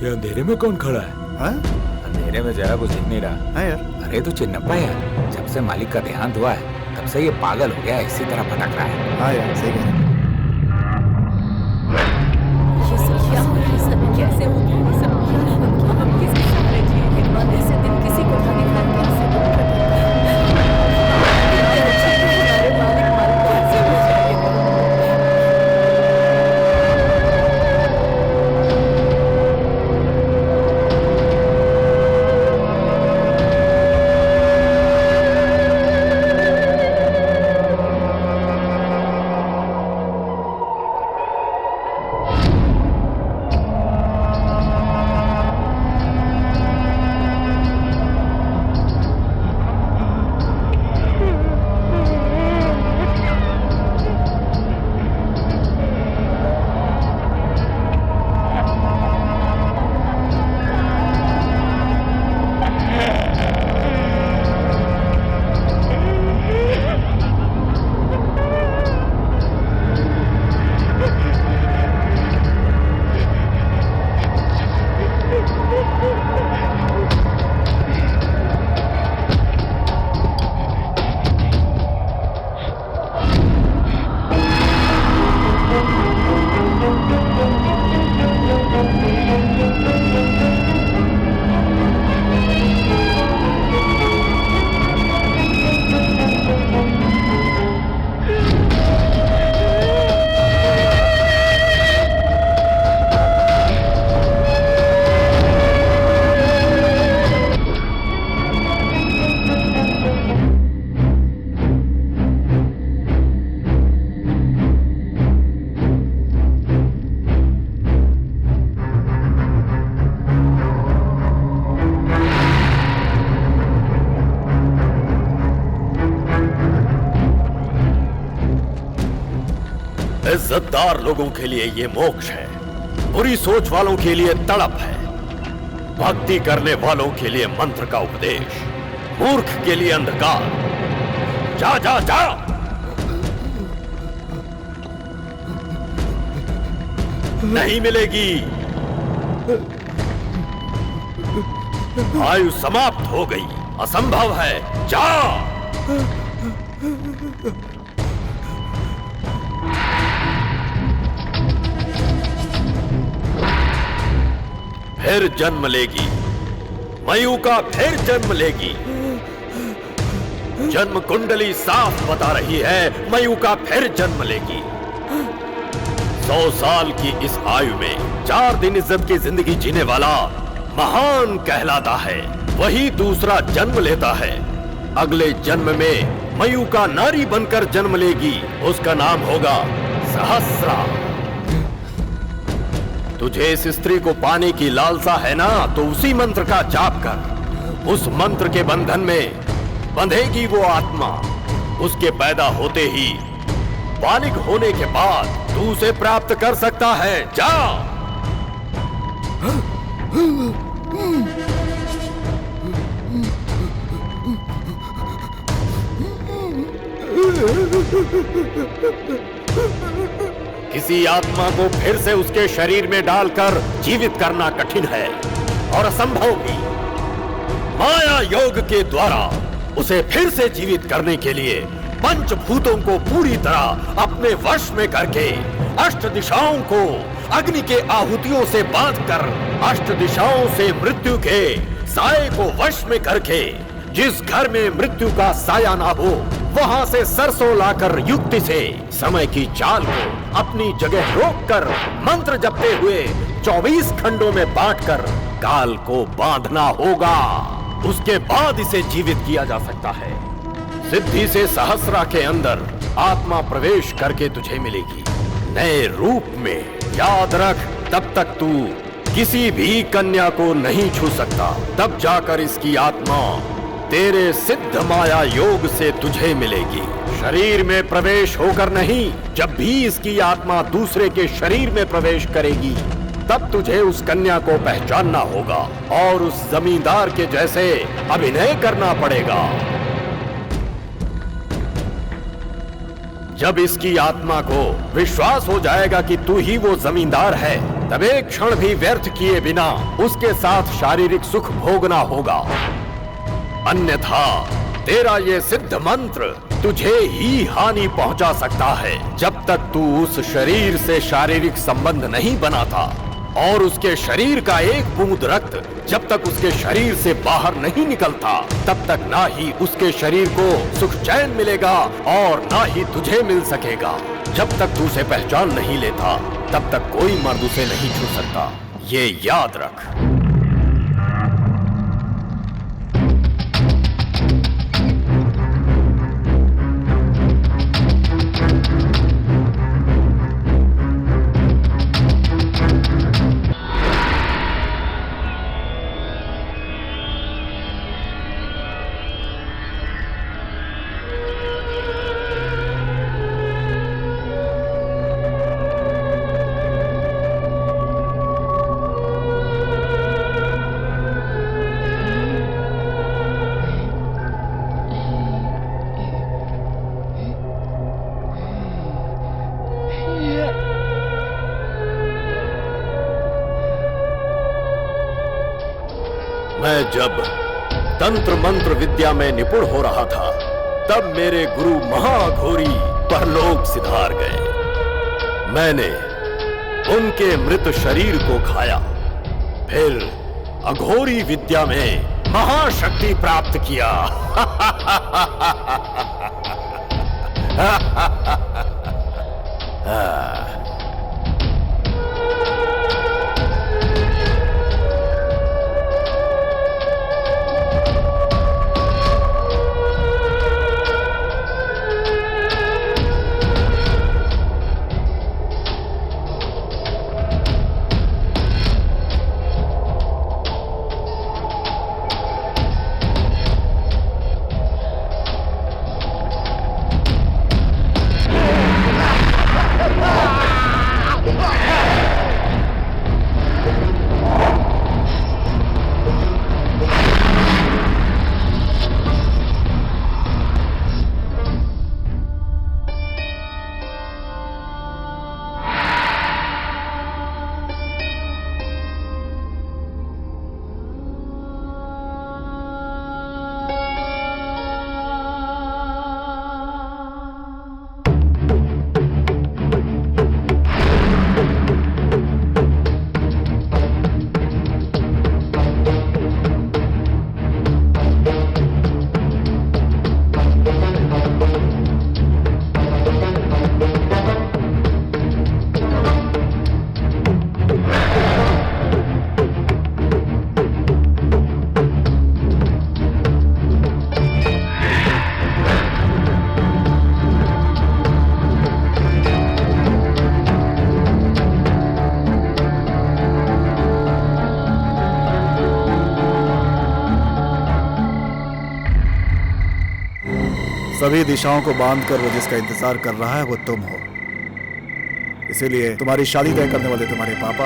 [SPEAKER 11] अंधेरे में कौन खड़ा है?
[SPEAKER 5] हाँ?
[SPEAKER 11] अंधेरे में जरा कुछ दिख नहीं रहा।
[SPEAKER 5] हाँ यार।
[SPEAKER 11] अरे तो चिन्नप्पा यार, जब से मालिक का देहांत हुआ है तब से ये पागल हो गया, इसी तरह भटक रहा है।
[SPEAKER 5] हाँ यार, सही कह रहे हैं।
[SPEAKER 1] ये सब क्या हो रहा है? सब कैसे हो गया? ये सब हम किसके साथ जिए थे? आधे से दिन किसी को ना दिखा, कैसे
[SPEAKER 7] इज्जतदार लोगों के लिए ये मोक्ष है, बुरी सोच वालों के लिए तड़प है, भक्ति करने वालों के लिए मंत्र का उपदेश, मूर्ख के लिए अंधकार। जा जा जा। नहीं मिलेगी। आयु समाप्त हो गई, असंभव है। जा। फिर जन्म लेगी, मयूका फिर जन्म लेगी। जन्म कुंडली साफ बता रही है, मयूका फिर जन्म लेगी। 100 साल की इस आयु में 4 दिन इज्जत की जिंदगी जीने वाला महान कहलाता है, वही दूसरा जन्म लेता है। अगले जन्म में मयूका नारी बनकर जन्म लेगी, उसका नाम होगा सहस्रा। तुझे इस स्त्री को पाने की लालसा है ना, तो उसी मंत्र का जाप कर। उस मंत्र के बंधन में बंधेगी वो आत्मा। उसके पैदा होते ही बालिग होने के बाद तू उसे प्राप्त कर सकता है। जा। किसी आत्मा को फिर से उसके शरीर में डालकर जीवित करना कठिन है और असंभव भी। माया योग के द्वारा उसे फिर से जीवित करने के लिए पंचभूतों को पूरी तरह अपने वश में करके अष्ट दिशाओं को अग्नि के आहुतियों से बांधकर अष्ट दिशाओं से मृत्यु के साये को वश में करके जिस घर में मृत्यु का साया ना हो वहां से सरसों लाकर युक्ति से समय की चाल को अपनी जगह रोककर मंत्र जपते हुए 24 खंडों में बांटकर काल को बांधना होगा। उसके बाद इसे जीवित किया जा सकता है। सिद्धि से सहस्रा के अंदर आत्मा प्रवेश करके तुझे मिलेगी नए रूप में। याद रख, तब तक तू किसी भी कन्या को नहीं छू सकता। तब जाकर इसकी आत्मा तेरे सिद्ध माया योग से तुझे मिलेगी। शरीर में प्रवेश होकर नहीं, जब भी इसकी आत्मा दूसरे के शरीर में प्रवेश करेगी तब तुझे उस कन्या को पहचानना होगा और उस जमींदार के जैसे अभिनय करना पड़ेगा। जब इसकी आत्मा को विश्वास हो जाएगा कि तू ही वो जमींदार है, तब एक क्षण भी व्यर्थ किए बिना उसके साथ शारीरिक सुख भोगना होगा। अन्यथा तेरा ये सिद्ध मंत्र तुझे ही हानि पहुंचा सकता है। जब तक तू उस शरीर से शारीरिक संबंध नहीं बनाता और उसके शरीर का एक बूंद रक्त जब तक उसके शरीर से बाहर नहीं निकलता, तब तक ना ही उसके शरीर को सुख चैन मिलेगा और ना ही तुझे मिल सकेगा। जब तक तू उसे पहचान नहीं लेता, तब तक कोई मर्द उसे नहीं छू सकता। ये याद रख। मैं जब तंत्र मंत्र विद्या में निपुण हो रहा था, तब मेरे गुरु महाघोरी परलोक सिधार गए। मैंने उनके मृत शरीर को खाया, फिर अघोरी विद्या में महाशक्ति प्राप्त किया।
[SPEAKER 5] सभी दिशाओं को बांधकर वो जिसका इंतजार कर रहा है वो तुम हो। इसीलिए तुम्हारी शादी तय करने वाले तुम्हारे पापा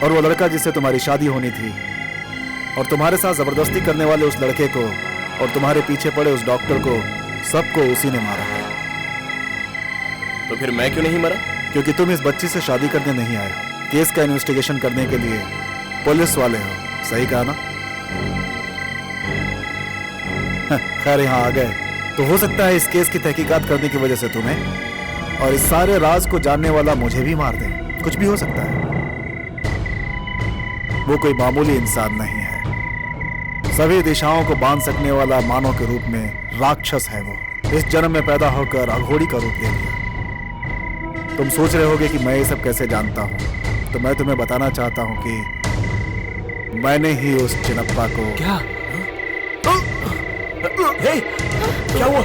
[SPEAKER 5] और वो लड़का जिससे तुम्हारी शादी होनी थी और तुम्हारे साथ जबरदस्ती करने वाले उस लड़के को और तुम्हारे पीछे पड़े उस डॉक्टर को, सबको उसी ने मारा है।
[SPEAKER 14] तो फिर मैं क्यों नहीं मरा?
[SPEAKER 5] क्योंकि तुम इस बच्ची से शादी करने नहीं आए, केस का इन्वेस्टिगेशन करने के लिए पुलिस वाले हो। सही कहा ना? खैर यहाँ आ गए तो हो सकता है इस केस की तहकीकात करने की वजह से तुम्हें और इस सारे राज को जानने वाला मुझे भी मार दे। कुछ भी हो सकता है। वो कोई मामूली इंसान नहीं है, सभी दिशाओं को बांध सकने वाला मानव के रूप में राक्षस है वो। इस जन्म में पैदा होकर अघोरी का रूप ले लिया। तुम सोच रहे होगे कि मैं ये सब कैसे जानता हूँ, तो मैं तुम्हें बताना चाहता हूँ कि मैंने ही उस चिनप्पा को।
[SPEAKER 15] क्या? हे, क्या हुआ?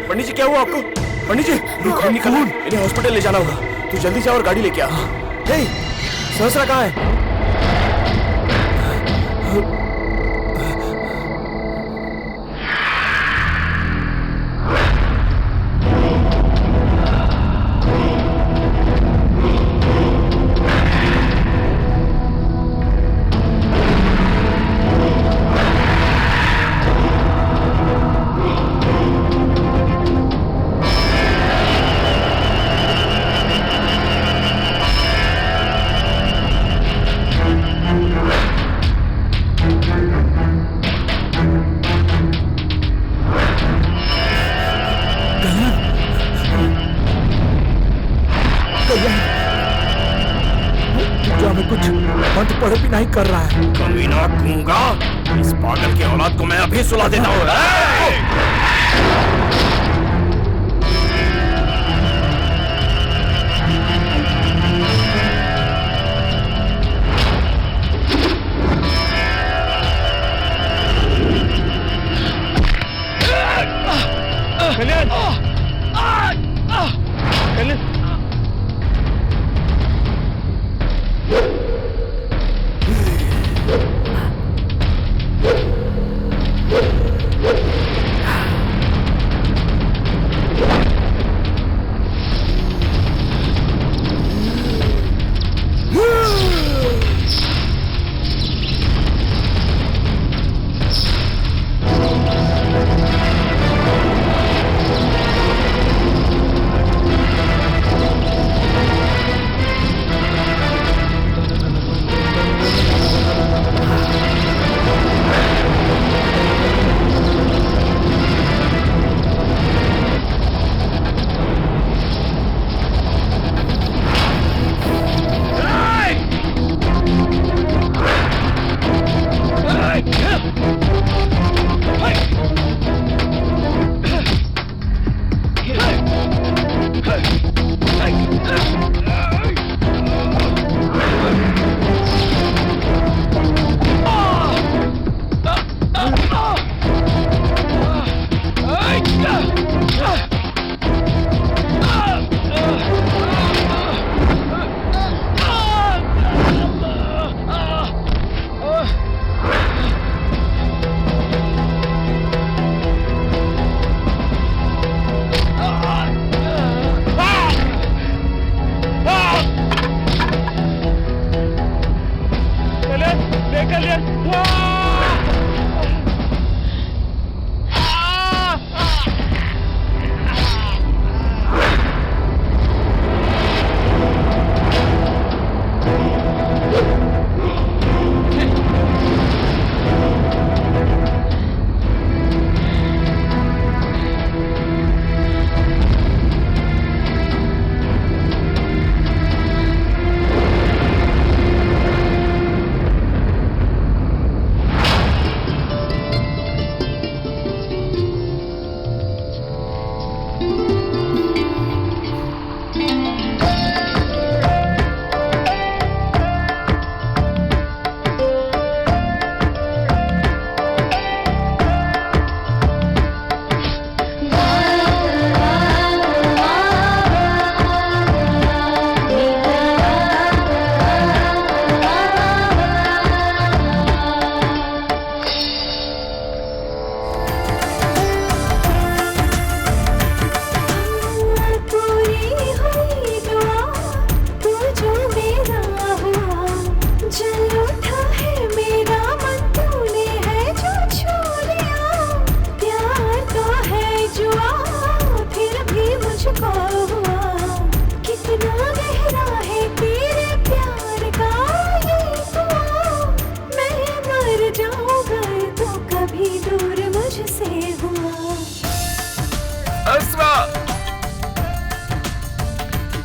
[SPEAKER 15] पंडित जी क्या हुआ आपको? पंडित जी खून निकला, इन्हें हॉस्पिटल ले जाना होगा। तू जल्दी जा और गाड़ी लेके आ। हे, सहस्रा कहाँ है?
[SPEAKER 11] नहीं कर रहा है।
[SPEAKER 14] कमीना गूंगा, इस पागल की औलाद को मैं अभी सुला देता हूँ।
[SPEAKER 16] कल्याण, कल्याण,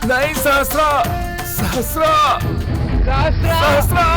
[SPEAKER 8] नहीं सहस्रा, सहस्रा, सहस्रा।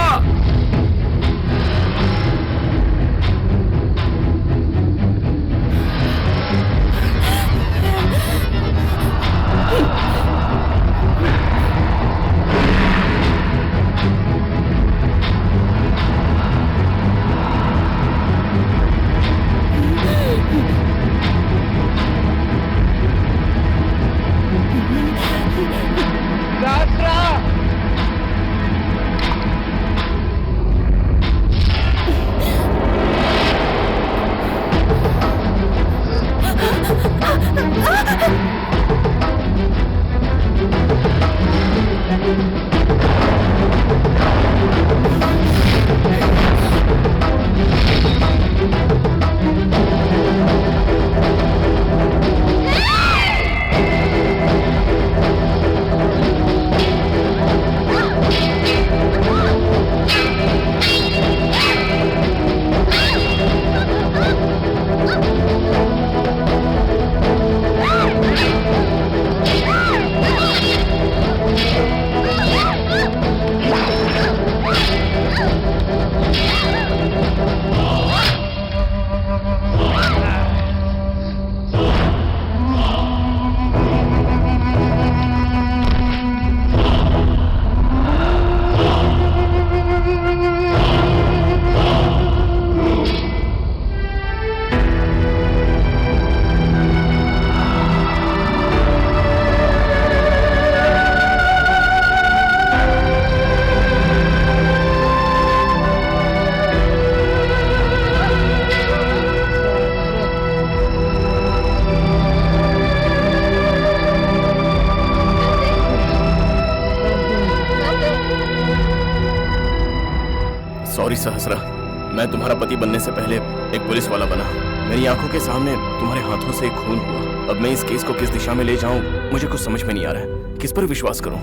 [SPEAKER 15] सॉरी सहस्रा, मैं तुम्हारा पति बनने से पहले एक पुलिस वाला बना। मेरी आंखों के सामने तुम्हारे हाथों से खून हुआ। अब मैं इस केस को किस दिशा में ले जाऊं मुझे कुछ समझ में नहीं आ रहा है। किस पर विश्वास करूं?